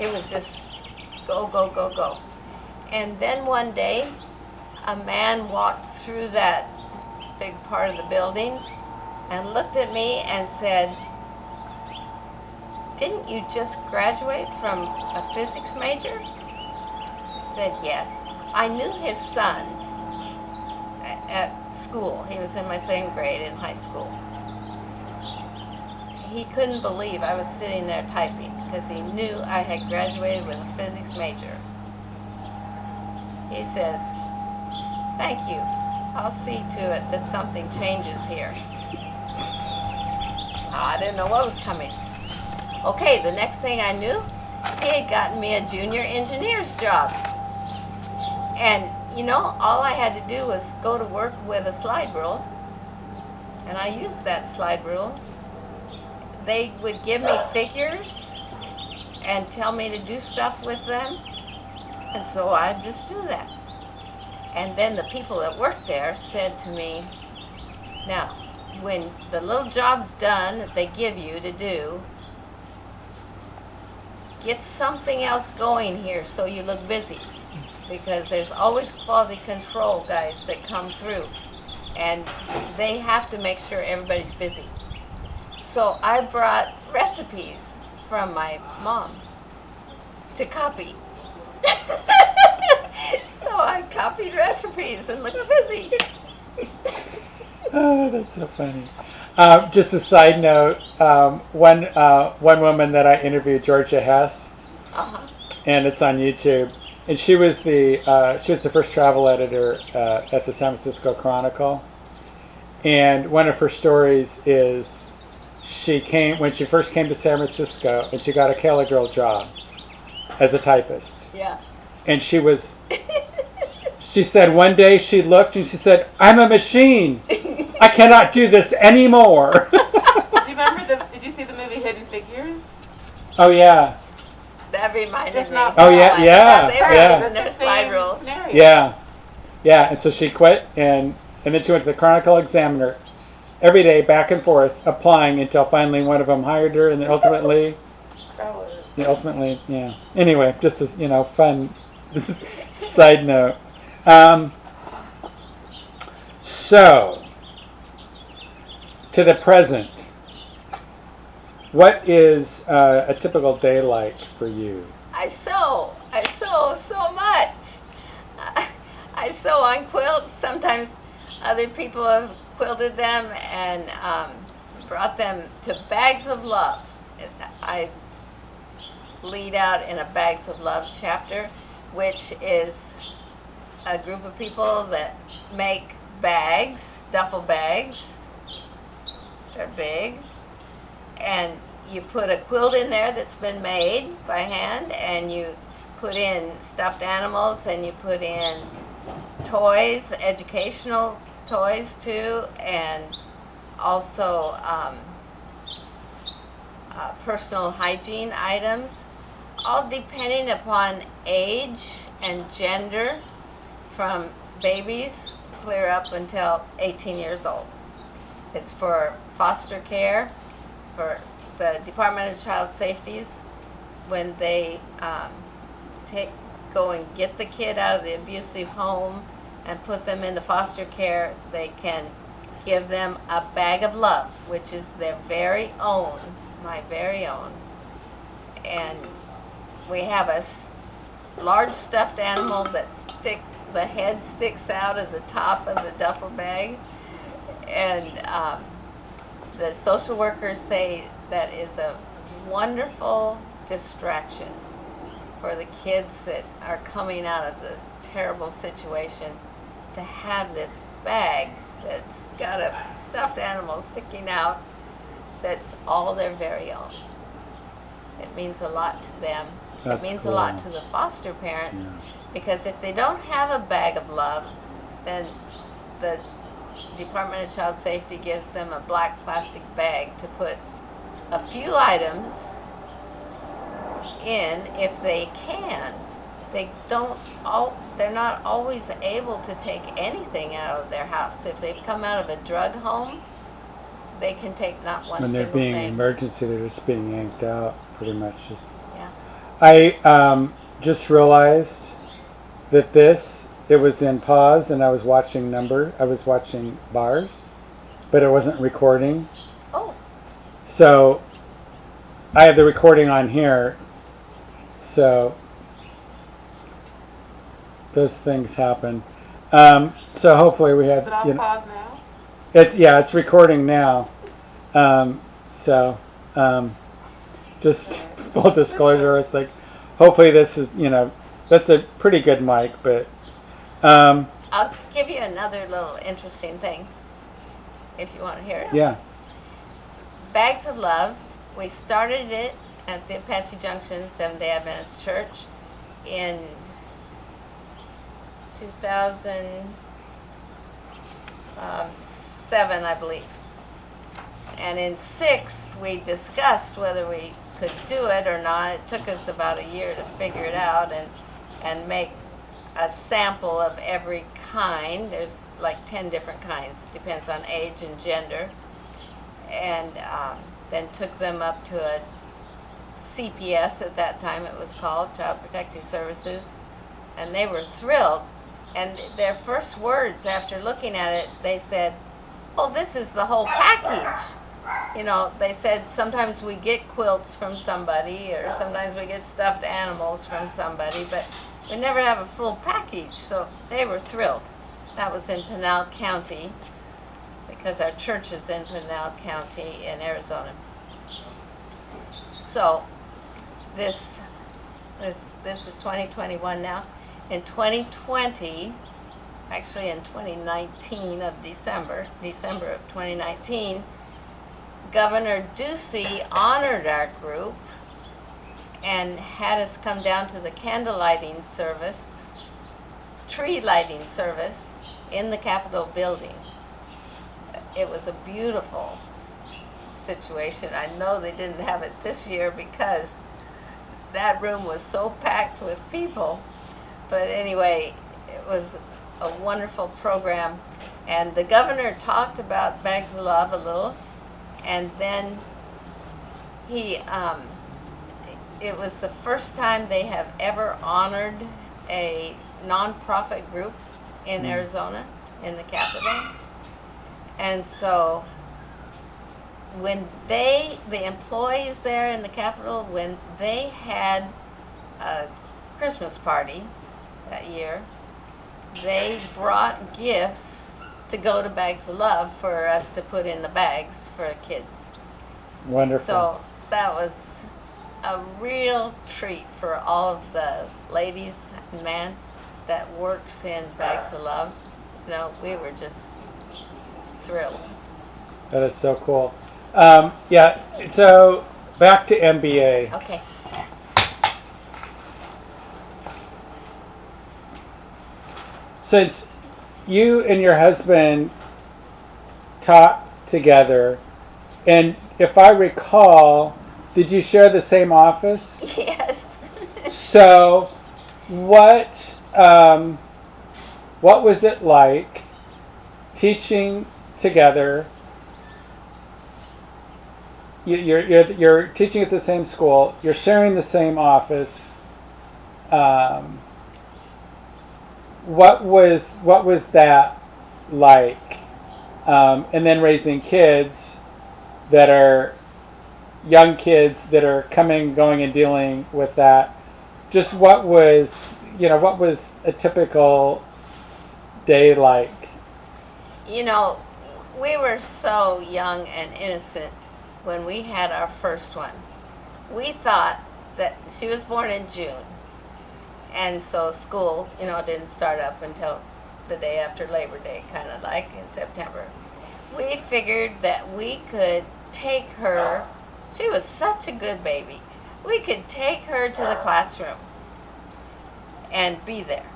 it was just go, go, go, go. And then one day, a man walked through that big part of the building and looked at me and said, "Didn't you just graduate from a physics major?" I said, "Yes." I knew his son at school. He was in my same grade in high school. He couldn't believe I was sitting there typing because he knew I had graduated with a physics major. He says, "Thank you. I'll see to it that something changes here." I didn't know what was coming. Okay, the next thing I knew, he had gotten me a junior engineer's job. And, all I had to do was go to work with a slide rule. And I used that slide rule. They would give me figures and tell me to do stuff with them. And so I'd just do that. And then the people that worked there said to me, "Now, when the little job's done that they give you to do, get something else going here so you look busy. Because there's always quality control guys that come through, and they have to make sure everybody's busy." So I brought recipes from my mom to copy. So I copied recipes and looked busy. Oh, that's so funny. Just a side note, one woman that I interviewed, Georgia Hess, and it's on YouTube. And she was the first travel editor at the San Francisco Chronicle. And one of her stories is when she first came to San Francisco, and she got a Kelly Girl job as a typist. Yeah. And she said one day she looked and she said, "I'm a machine. I cannot do this anymore." Do you remember did you see the movie Hidden Figures? Oh yeah. That reminded me. Oh yeah, yeah, They were yeah. using their slide rules. Yeah, yeah. And so she quit, and then she went to the Chronicle Examiner every day, back and forth, applying until finally one of them hired her, and then ultimately, yeah. Anyway, just a fun side note. So, to the present. What is a typical day like for you? I sew so much. I sew on quilts. Sometimes other people have quilted them and brought them to Bags of Love. I lead out in a Bags of Love chapter, which is a group of people that make bags, duffel bags. They're big. And you put a quilt in there that's been made by hand, and you put in stuffed animals, and you put in toys, educational toys too, and also personal hygiene items, all depending upon age and gender, from babies clear up until 18 years old. It's for foster care, for the Department of Child Safeties, when they go and get the kid out of the abusive home and put them into foster care, they can give them a bag of love, which is their very own, my very own. And we have a large stuffed animal that the head sticks out of the top of the duffel bag. And the social workers say that is a wonderful distraction for the kids that are coming out of the terrible situation, to have this bag that's got a stuffed animal sticking out that's all their very own. It means a lot to them. That's it means cool. a lot to the foster parents, Yeah. because if they don't have a bag of love, then the Department of Child Safety gives them a black plastic bag to put a few items in if they can. They're not always able to take anything out of their house. If they've come out of a drug home, they can take not one When they're single being thing. emergency, they're just being yanked out, pretty much. Just. Yeah. I just realized that it was in pause, and I was watching bars, but it wasn't recording. Oh, So I have the recording on here. So those things happen. So hopefully we Is have. it on pause now? It's recording now. Just full disclosure, it's like, hopefully this is, that's a pretty good mic, but I'll give you another little interesting thing if you want to hear it. yeah. Bags of Love, we started it at the Apache Junction Seventh-day Adventist Church in 2007, I believe. And in 6, we discussed whether we could do it or not. It took us about a year to figure it out and make a sample of every kind. There's like 10 different kinds, depends on age and gender. And then took them up to a CPS at that time, it was called, Child Protective Services. And they were thrilled. And their first words after looking at it, they said, "Oh, this is the whole package." They said sometimes we get quilts from somebody, or sometimes we get stuffed animals from somebody, but we never have a full package. So they were thrilled. That was in Pinal County, because our church is in Pinal County in Arizona. So this is 2021 now. In 2020, actually in 2019 of December of 2019, Governor Ducey honored our group and had us come down to the candle lighting service, tree lighting service in the Capitol building. It was a beautiful situation. I know they didn't have it this year because that room was so packed with people. But anyway, it was a wonderful program. And the governor talked about Bags of Love a little. And then it was the first time they have ever honored a nonprofit group in Arizona, in the Capitol. And so when the employees there in the Capitol, when they had a Christmas party that year, they brought gifts to go to Bags of Love for us to put in the bags for kids. Wonderful. So that was a real treat for all of the ladies and men that works in Bags of Love. We were just thrilled. That is so cool. So back to MBA. Okay. Since you and your husband taught together, and if I recall, did you share the same office? Yes. So, what was it like teaching together you're teaching at the same school. You're sharing the same office. Um, what was that like? And then raising kids that are young kids that are coming, going, and dealing with that. Just what was a typical day like? You know, we were so young and innocent when we had our first one. We thought that she was born in June, and so school, didn't start up until the day after Labor Day, kind of like in September. We figured that we could take her. She was such a good baby. We could take her to the classroom and be there.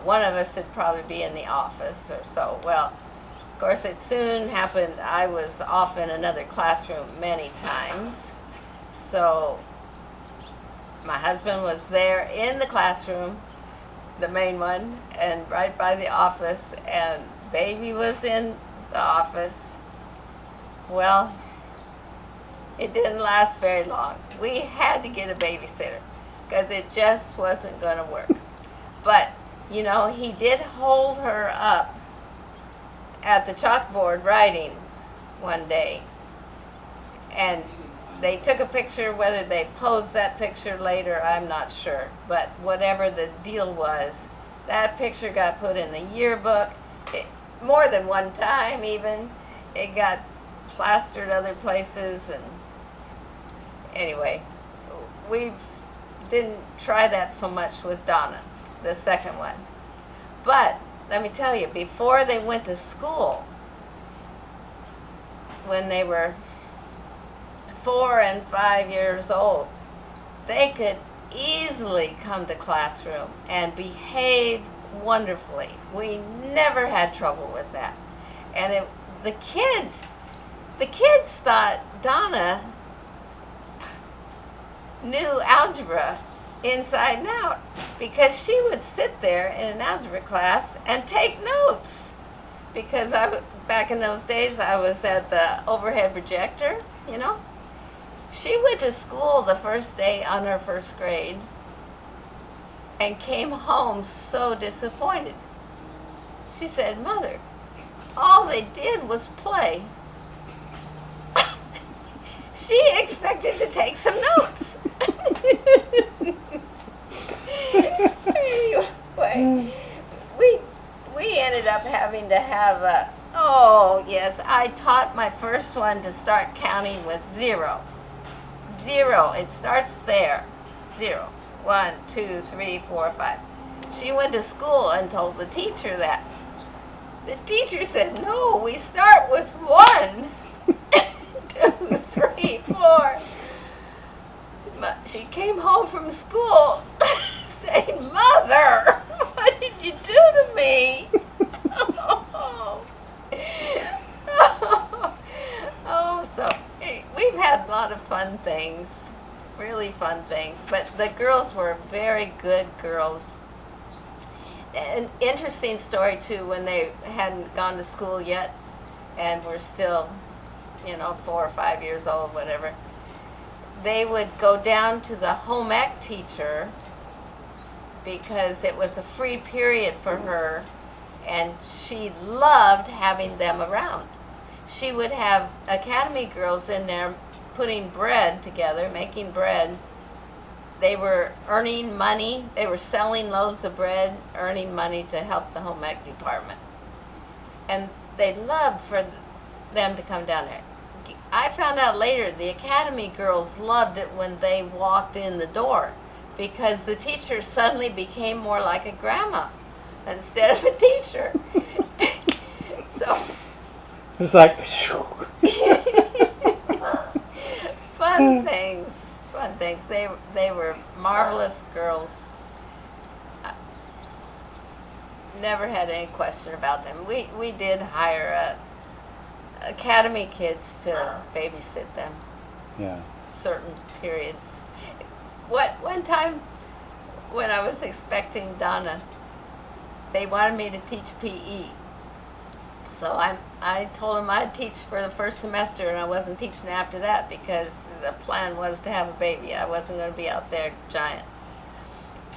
One of us would probably be in the office or so. Well, of course, it soon happened. I was off in another classroom many times. So my husband was there in the classroom, the main one, and right by the office, and baby was in the office. Well, it didn't last very long. We had to get a babysitter because it just wasn't going to work. But, he did hold her up at the chalkboard writing one day. And they took a picture. Whether they posed that picture later, I'm not sure. But whatever the deal was, that picture got put in the yearbook more than one time even. It got plastered other places. And anyway, we didn't try that so much with Donna, the second one. But let me tell you, before they went to school, when they were 4 and 5 years old, they could easily come to classroom and behave wonderfully. We never had trouble with that. And the kids thought Donna knew algebra inside and out because she would sit there in an algebra class and take notes. Because back in those days, I was at the overhead projector, She went to school the first day on her first grade and came home so disappointed. She said, "Mother, all they did was play." She expected to take some notes. Anyway, we ended up having to have I taught my first one to start counting with 0. 0, it starts there. 0, 1, 2, 3, 4, 5. She went to school and told the teacher that. The teacher said, "No, we start with 1, 2, 3, 4. She came home from school saying, "Mother, what did you do to me?" So we've had a lot of fun things, really fun things. But the girls were very good girls. An interesting story too, when they hadn't gone to school yet and were still, 4 or 5 years old, whatever. They would go down to the home ec teacher because it was a free period for her, and she loved having them around. She would have academy girls in there putting bread together, making bread. They were earning money. They were selling loaves of bread, earning money to help the home ec department. And they loved for them to come down there. I found out later the academy girls loved it when they walked in the door because the teacher suddenly became more like a grandma instead of a teacher. So it's like fun things. They were marvelous girls. Never had any question about them. We did hire academy kids to babysit them. Yeah. Certain periods. One time when I was expecting Donna, they wanted me to teach PE. So I told him I'd teach for the first semester, and I wasn't teaching after that because the plan was to have a baby. I wasn't going to be out there giant.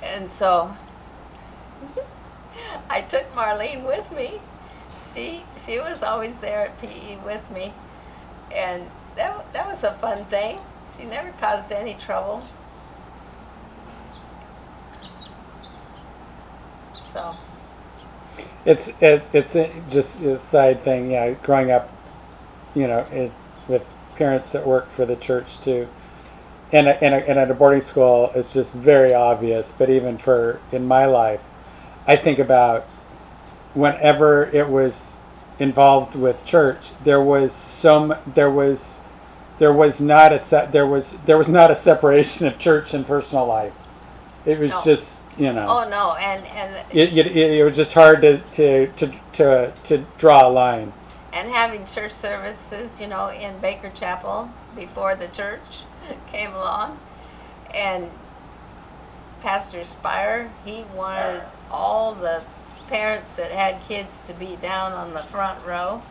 And so I took Marlene with me. She was always there at PE with me, and that was a fun thing. She never caused any trouble. So It's just a side thing. Yeah, growing up, with parents that work for the church too, and at a boarding school, it's just very obvious. But even in my life, I think about whenever it was involved with church, there was not a separation of church and personal life. It was No. just oh no, and it was just hard to draw a line. and having church services, in Baker Chapel before the church came along, and Pastor Spire, he wanted all the parents that had kids to be down on the front row,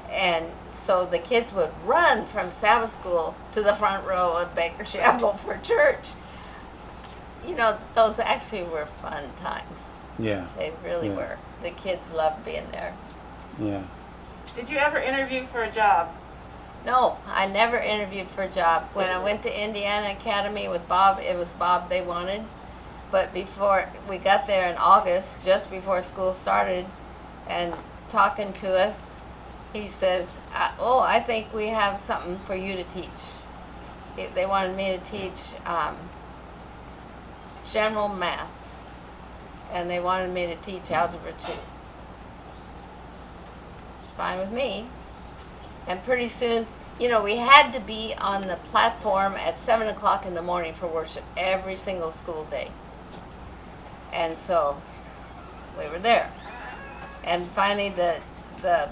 and so the kids would run from Sabbath school to the front row of Baker Chapel for church. Those actually were fun times. Yeah. They really Yeah. were. The kids loved being there. Yeah. Did you ever interview for a job? No, I never interviewed for a job. When I went to Indiana Academy with Bob, it was Bob they wanted. But before we got there in August, just before school started, and talking to us, he says, I think we have something for you to teach. They wanted me to teach general math, and they wanted me to teach algebra 2. It's fine with me. And pretty soon, we had to be on the platform at 7 o'clock in the morning for worship every single school day. And so we were there. And finally the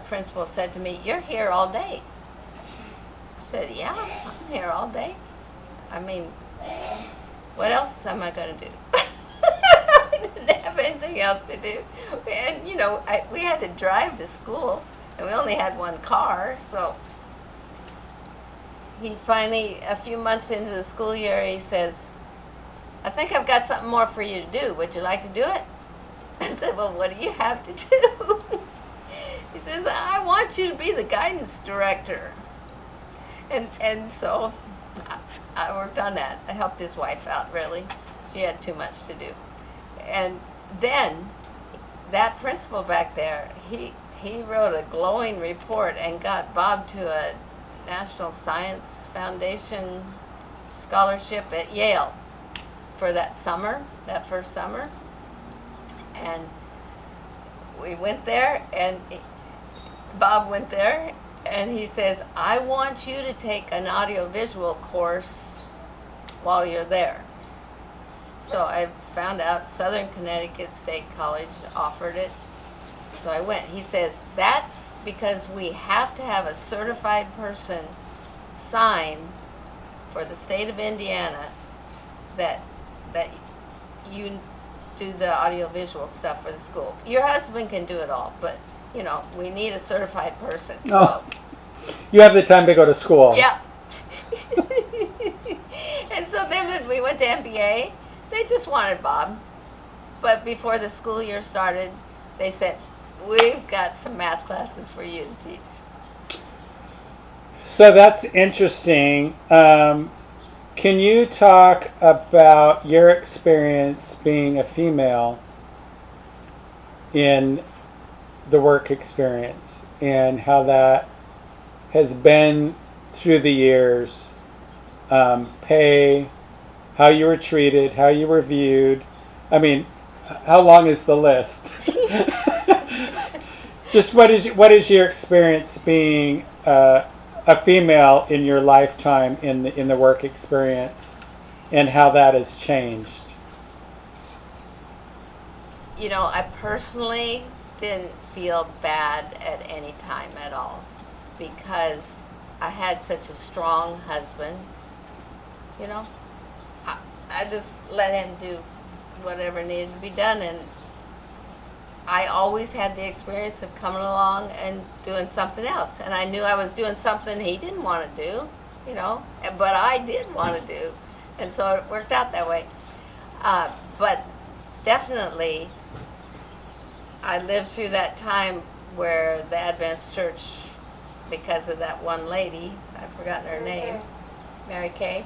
principal said to me, "You're here all day." I said, "Yeah, I'm here all day. I mean, what else am I going to do?" I didn't have anything else to do. And, we had to drive to school, and we only had one car, so he finally, a few months into the school year, he says, "I think I've got something more for you to do. Would you like to do it?" I said, "Well, what do you have to do?" He says, "I want you to be the guidance director." And so I worked on that. I helped his wife out, really. She had too much to do. And then that principal back there, he wrote a glowing report and got Bob to a National Science Foundation scholarship at Yale for that first summer. And we went there, and Bob went there, and he says, "I want you to take an audiovisual course while you're there." So I found out Southern Connecticut State College offered it. So I went. He says, "That's because we have to have a certified person sign for the state of Indiana that you do the audiovisual stuff for the school. Your husband can do it all, but we need a certified person." Oh, you have the time to go to school. Yeah. And so then when we went to MBA, they just wanted Bob. But before the school year started, they said, "We've got some math classes for you to teach." So that's interesting. Can you talk about your experience being a female in the work experience and how that has been through the years? Pay, how you were treated, how you were viewed. I mean, how long is the list? Just what is your experience being a female in your lifetime in the work experience, and how that has changed? I personally didn't feel bad at any time at all, because I had such a strong husband. I just let him do whatever needed to be done, and I always had the experience of coming along and doing something else. And I knew I was doing something he didn't want to do, you know, but I did want to do. And so it worked out that way. But definitely, I lived through that time where the Adventist Church, because of that one lady, I've forgotten her name, Mary Kay.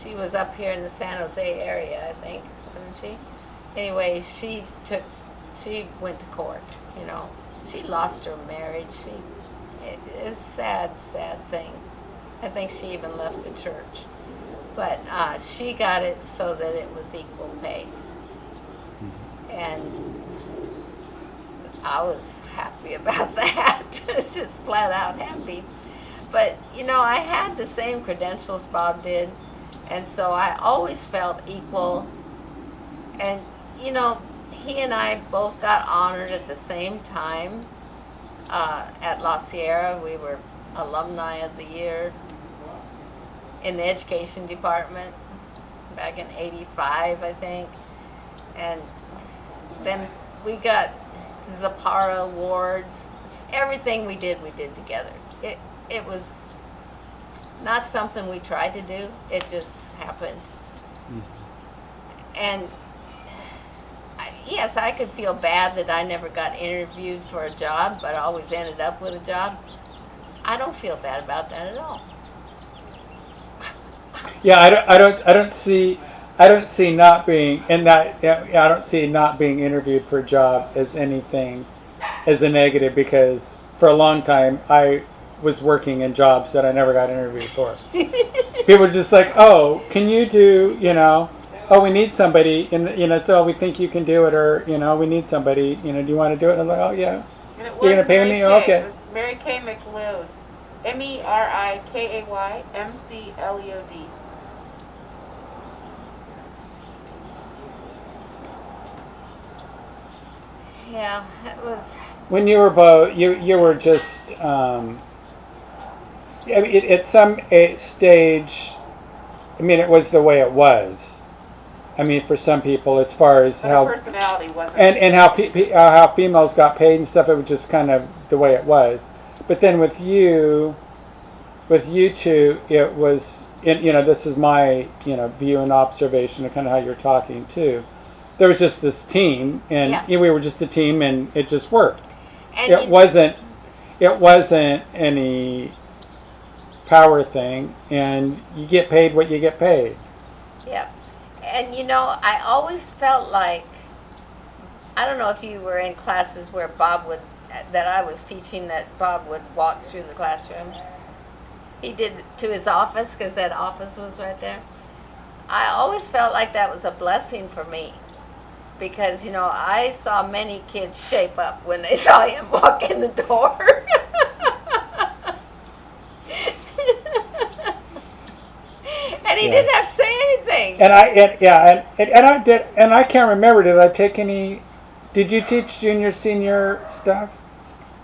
She was up here in the San Jose area, I think, wasn't she? Anyway, she went to court, you know. She lost her marriage. It is a sad, sad thing. I think she even left the church. But she got it so that it was equal pay. And I was happy about that. Just flat out happy. But, you know, I had the same credentials Bob did. And so I always felt equal. And, you know, he and I both got honored at the same time at La Sierra. We were alumni of the year in the education department back in '85, I think. And then we got Zapara awards. Everything we did together. It was not something we tried to do. It just happened. And yes, I could feel bad that I never got interviewed for a job, but I always ended up with a job. I don't feel bad about that at all. Yeah, I don't see not being in that. I don't see not being interviewed for a job as anything, as a negative, because for a long time I was working in jobs that I never got interviewed for. People were just like, oh, can you do, you know, oh, we need somebody, and you know, so we think you can do it, or you know, we need somebody, you know, do you want to do it? And I'm like, oh yeah. You're gonna pay me? Okay. It was Mary Kay McLeod. MERIKAY MCLEOD. Yeah, it was. When you were both, you were just, I mean, at some stage, I mean, it was the way it was. I mean, for some people, as far as But how her personality wasn't. and how females got paid and stuff, it was just kind of the way it was. But then with you two, it was, you know, this is my, you know, view and observation of kind of how you're talking too. There was just this team, and Yeah. we were just a team, and it just worked. And It wasn't any power thing, and you get paid what you get paid. Yeah. And you know, I always felt like, I don't know if you were in classes where that I was teaching, that Bob would walk through the classroom. He did to his office, because that office was right there. I always felt like that was a blessing for me, because, you know, I saw many kids shape up when they saw him walk in the door. And he didn't have to say anything. And I can't remember. Did I take any? Did you teach junior, senior stuff?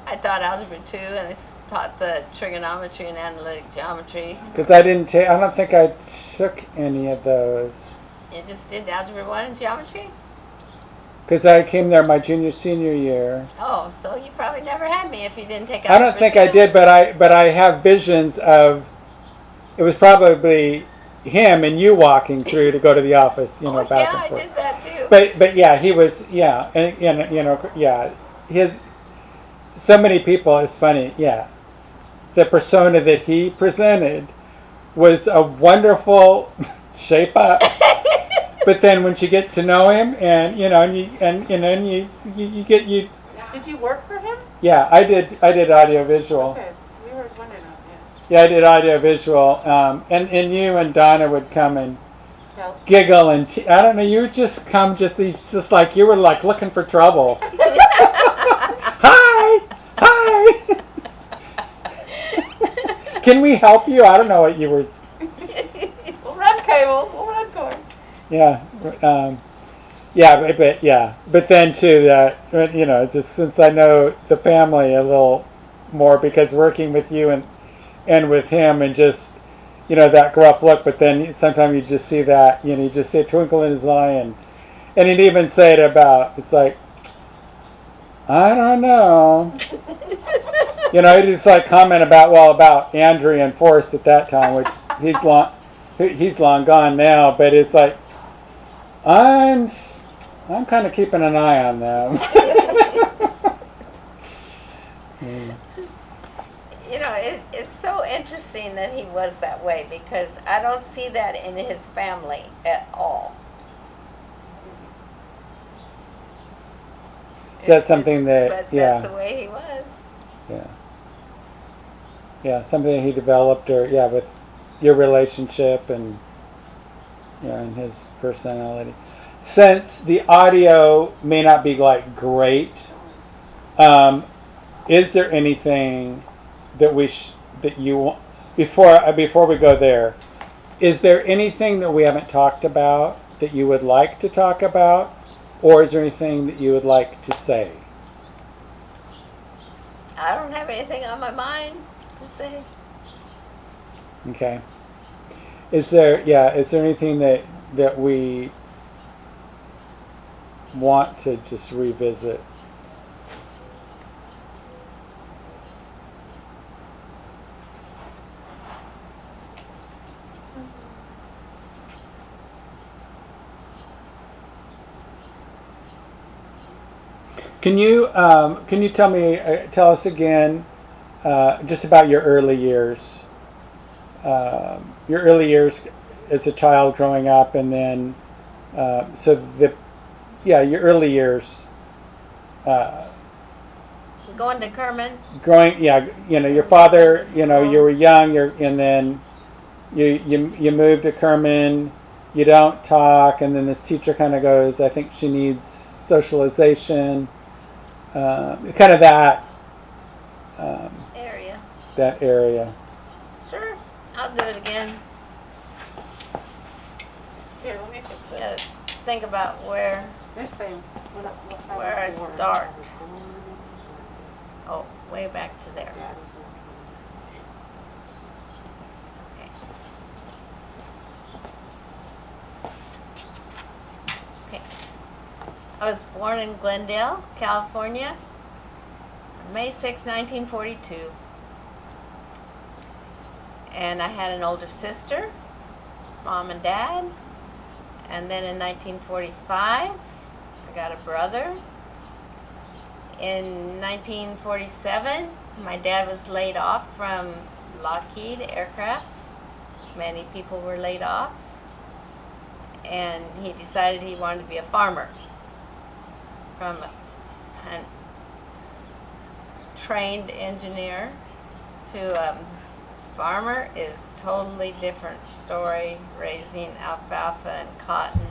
I taught algebra 2, and I taught the trigonometry and analytic geometry. Because I didn't take. I don't think I took any of those. You just did algebra 1 and geometry? Because I came there my junior, senior year. Oh, so you probably never had me if you didn't take I algebra don't think 2. I did, but I have visions of. It was probably him and you walking through to go to the office, you know, back and I forth. did that too. But yeah, he was, yeah, and you know, yeah, so many people. It's funny, yeah. The persona that he presented was a wonderful shape up. But then once you get to know him, and you know, you get. Did you work for him? Yeah, I did audio visual. Okay, we were wondering that. Yeah, I did audio visual, and you and Donna would come and Yeah. giggle, and I don't know, you would just come just like you were like looking for trouble. Hi. Can we help you? I don't know what you were. We'll run cables. We'll run cords. Yeah, but then too that, you know, just since I know the family a little more, because working with you and with him, and just, that gruff look, but then sometimes you just see that, you just see a twinkle in his eye, and he'd even say it about, it's like, I don't know. He'd just like comment about Andrea and Forrest at that time, which he's long gone now, but it's like, I'm kind of keeping an eye on them. It's so interesting that he was that way because I don't see that in his family at all. So that's something that, But yeah. that's the way he was. Yeah. Yeah, something that he developed, or with your relationship and and his personality. Since the audio may not be like great, is there anything that that you want before we go there? Is there anything that we haven't talked about that you would like to talk about, or is there anything that you would like to say? I don't have anything on my mind to say. Okay. Is there anything that we want to just revisit? Can you tell us again just about your early years? Your early years as a child growing up, and then your early years. Going to Kerman. Your father, you were young, and then you moved to Kerman. You don't talk, and then this teacher kind of goes, I think she needs socialization. Kind of that Area. That area. Sure, I'll do it again. Here, let me fix it. Yeah, think about where I start. Oh, way back to there. Okay. I was born in Glendale, California, May 6, 1942. And I had an older sister, mom and dad. And then in 1945, I got a brother. In 1947, my dad was laid off from Lockheed Aircraft. Many people were laid off. And he decided he wanted to be a farmer. From a trained engineer to a farmer is totally different story. Raising alfalfa and cotton,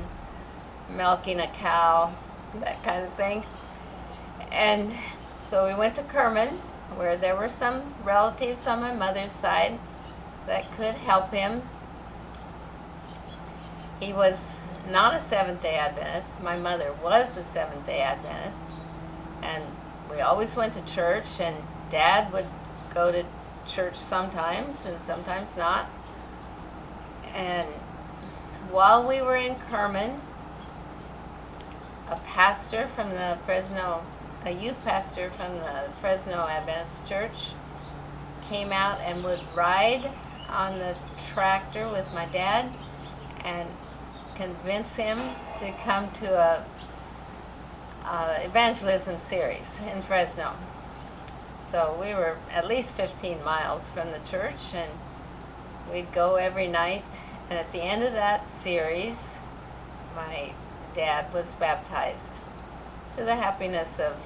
milking a cow, that kind of thing. And so we went to Kerman, where there were some relatives on my mother's side that could help him. He was not a Seventh-day Adventist. My mother was a Seventh-day Adventist. And we always went to church, and Dad would go to church sometimes and sometimes not. And while we were in Kerman, a pastor from the a youth pastor from the Fresno Adventist Church came out and would ride on the tractor with my dad and convince him to come to a evangelism series in Fresno. So we were at least 15 miles from the church, and we'd go every night. And at the end of that series, my dad was baptized, to the happiness of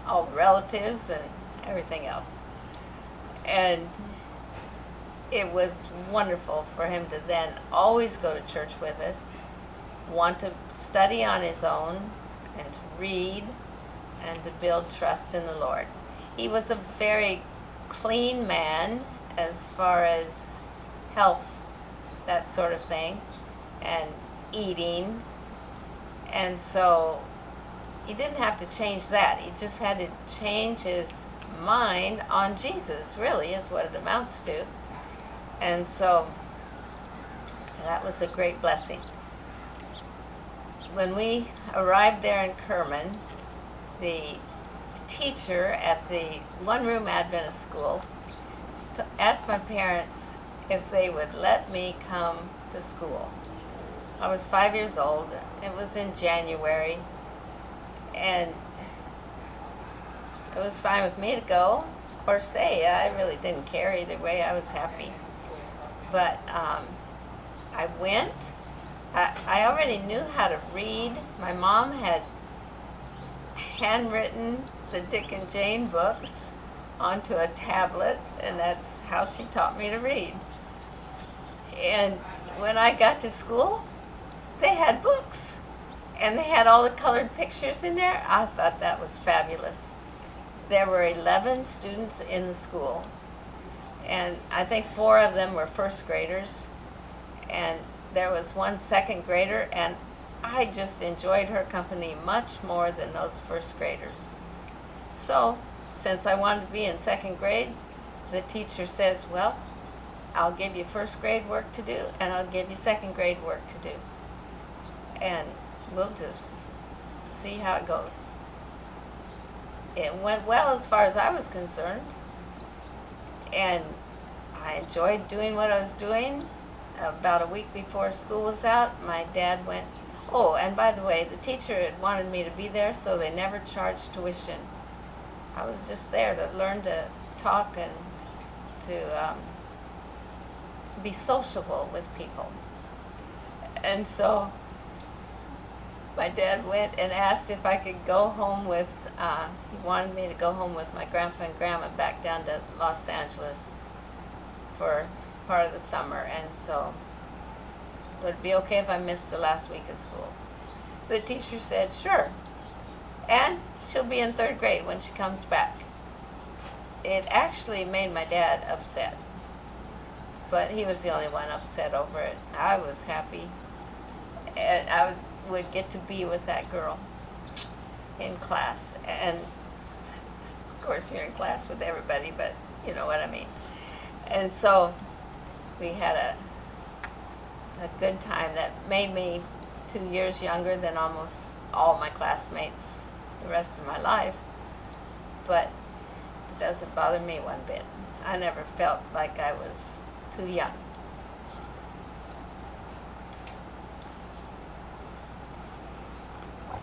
all the relatives and everything else. And it was wonderful for him to then always go to church with us, want to study on his own, and to read, and to build trust in the Lord. He was a very clean man as far as health, that sort of thing, and eating. And so he didn't have to change that. He just had to change his mind on Jesus, really, is what it amounts to. And so That was a great blessing. When we arrived there in Kerman, the teacher at the one-room Adventist school asked my parents if they would let me come to school. I was 5 years old. It was in January, and it was fine with me to go or stay. I really didn't care either way. I was happy. But I went. I already knew how to read. My mom had handwritten the Dick and Jane books onto a tablet, and that's how she taught me to read. And when I got to school, they had books, and they had all the colored pictures in there. I thought that was fabulous. There were 11 students in the school, and I think 4 of them were first graders, and there was one second grader, and I just enjoyed her company much more than those first graders. So, since I wanted to be in second grade, the teacher says, well, I'll give you first grade work to do, and I'll give you second grade work to do. And we'll just see how it goes. It went well as far as I was concerned, and I enjoyed doing what I was doing. About a week before school was out, my dad went, oh, and by the way, the teacher had wanted me to be there, so they never charged tuition. I was just there to learn to talk and to be sociable with people. And so my dad went and asked if I could go home with, he wanted me to go home with my grandpa and grandma back down to Los Angeles for part of the summer. And so, would it be okay if I missed the last week of school? The teacher said, sure. And she'll be in third grade when she comes back. It actually made my dad upset, but he was the only one upset over it. I was happy, and I would get to be with that girl in class. And of course you're in class with everybody, but you know what I mean. And so we had a good time that made me 2 years younger than almost all my classmates the rest of my life, but it doesn't bother me one bit. I never felt like I was too young.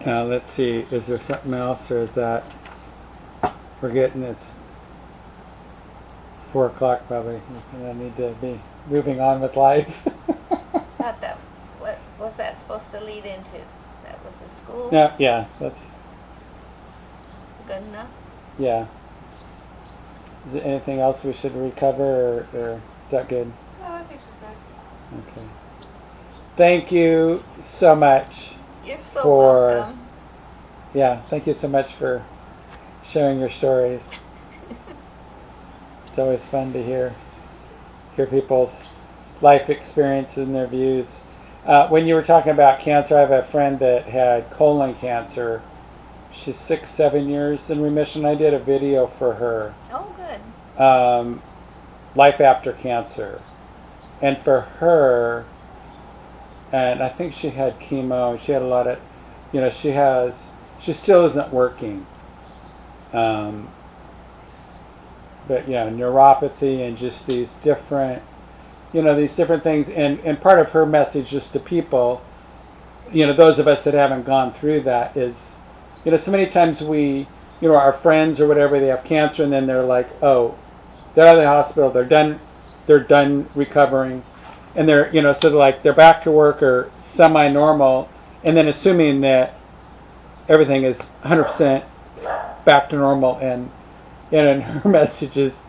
Let's see, is there something else, or is that, we're getting, it's 4 o'clock probably, and I need to be moving on with life. Thought that, what was that supposed to lead into? That was the school? No, yeah, that's, Good enough? yeah. Is there anything else we should recover, or is that good? No, I think we're good. Okay. Thank you so much. You're so For- welcome. Yeah, thank you so much for sharing your stories. It's always fun to hear people's life experiences and their views. When you were talking about cancer, I have a friend that had colon cancer. She's 6-7 years in remission. I did a video for her, Oh, good. life after cancer, and for her, and I think she had chemo. She had a lot of, she still isn't working. But neuropathy and just these different things. And part of her message just to people, those of us that haven't gone through that is, so many times we, our friends or whatever, they have cancer and then they're like, oh, they're out of the hospital, they're done recovering. And they're, so they're back to work or semi-normal, and then assuming that everything is 100% back to normal, and her message is,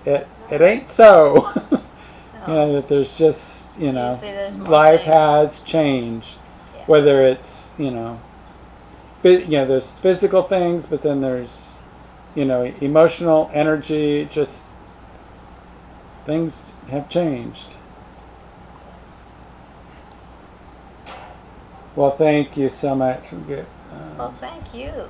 it ain't so. That there's just, Usually there's more life things. has changed. Yeah. Whether it's, there's physical things, but then there's, emotional, energy, just things have changed. Well, thank you so much. Well, thank you.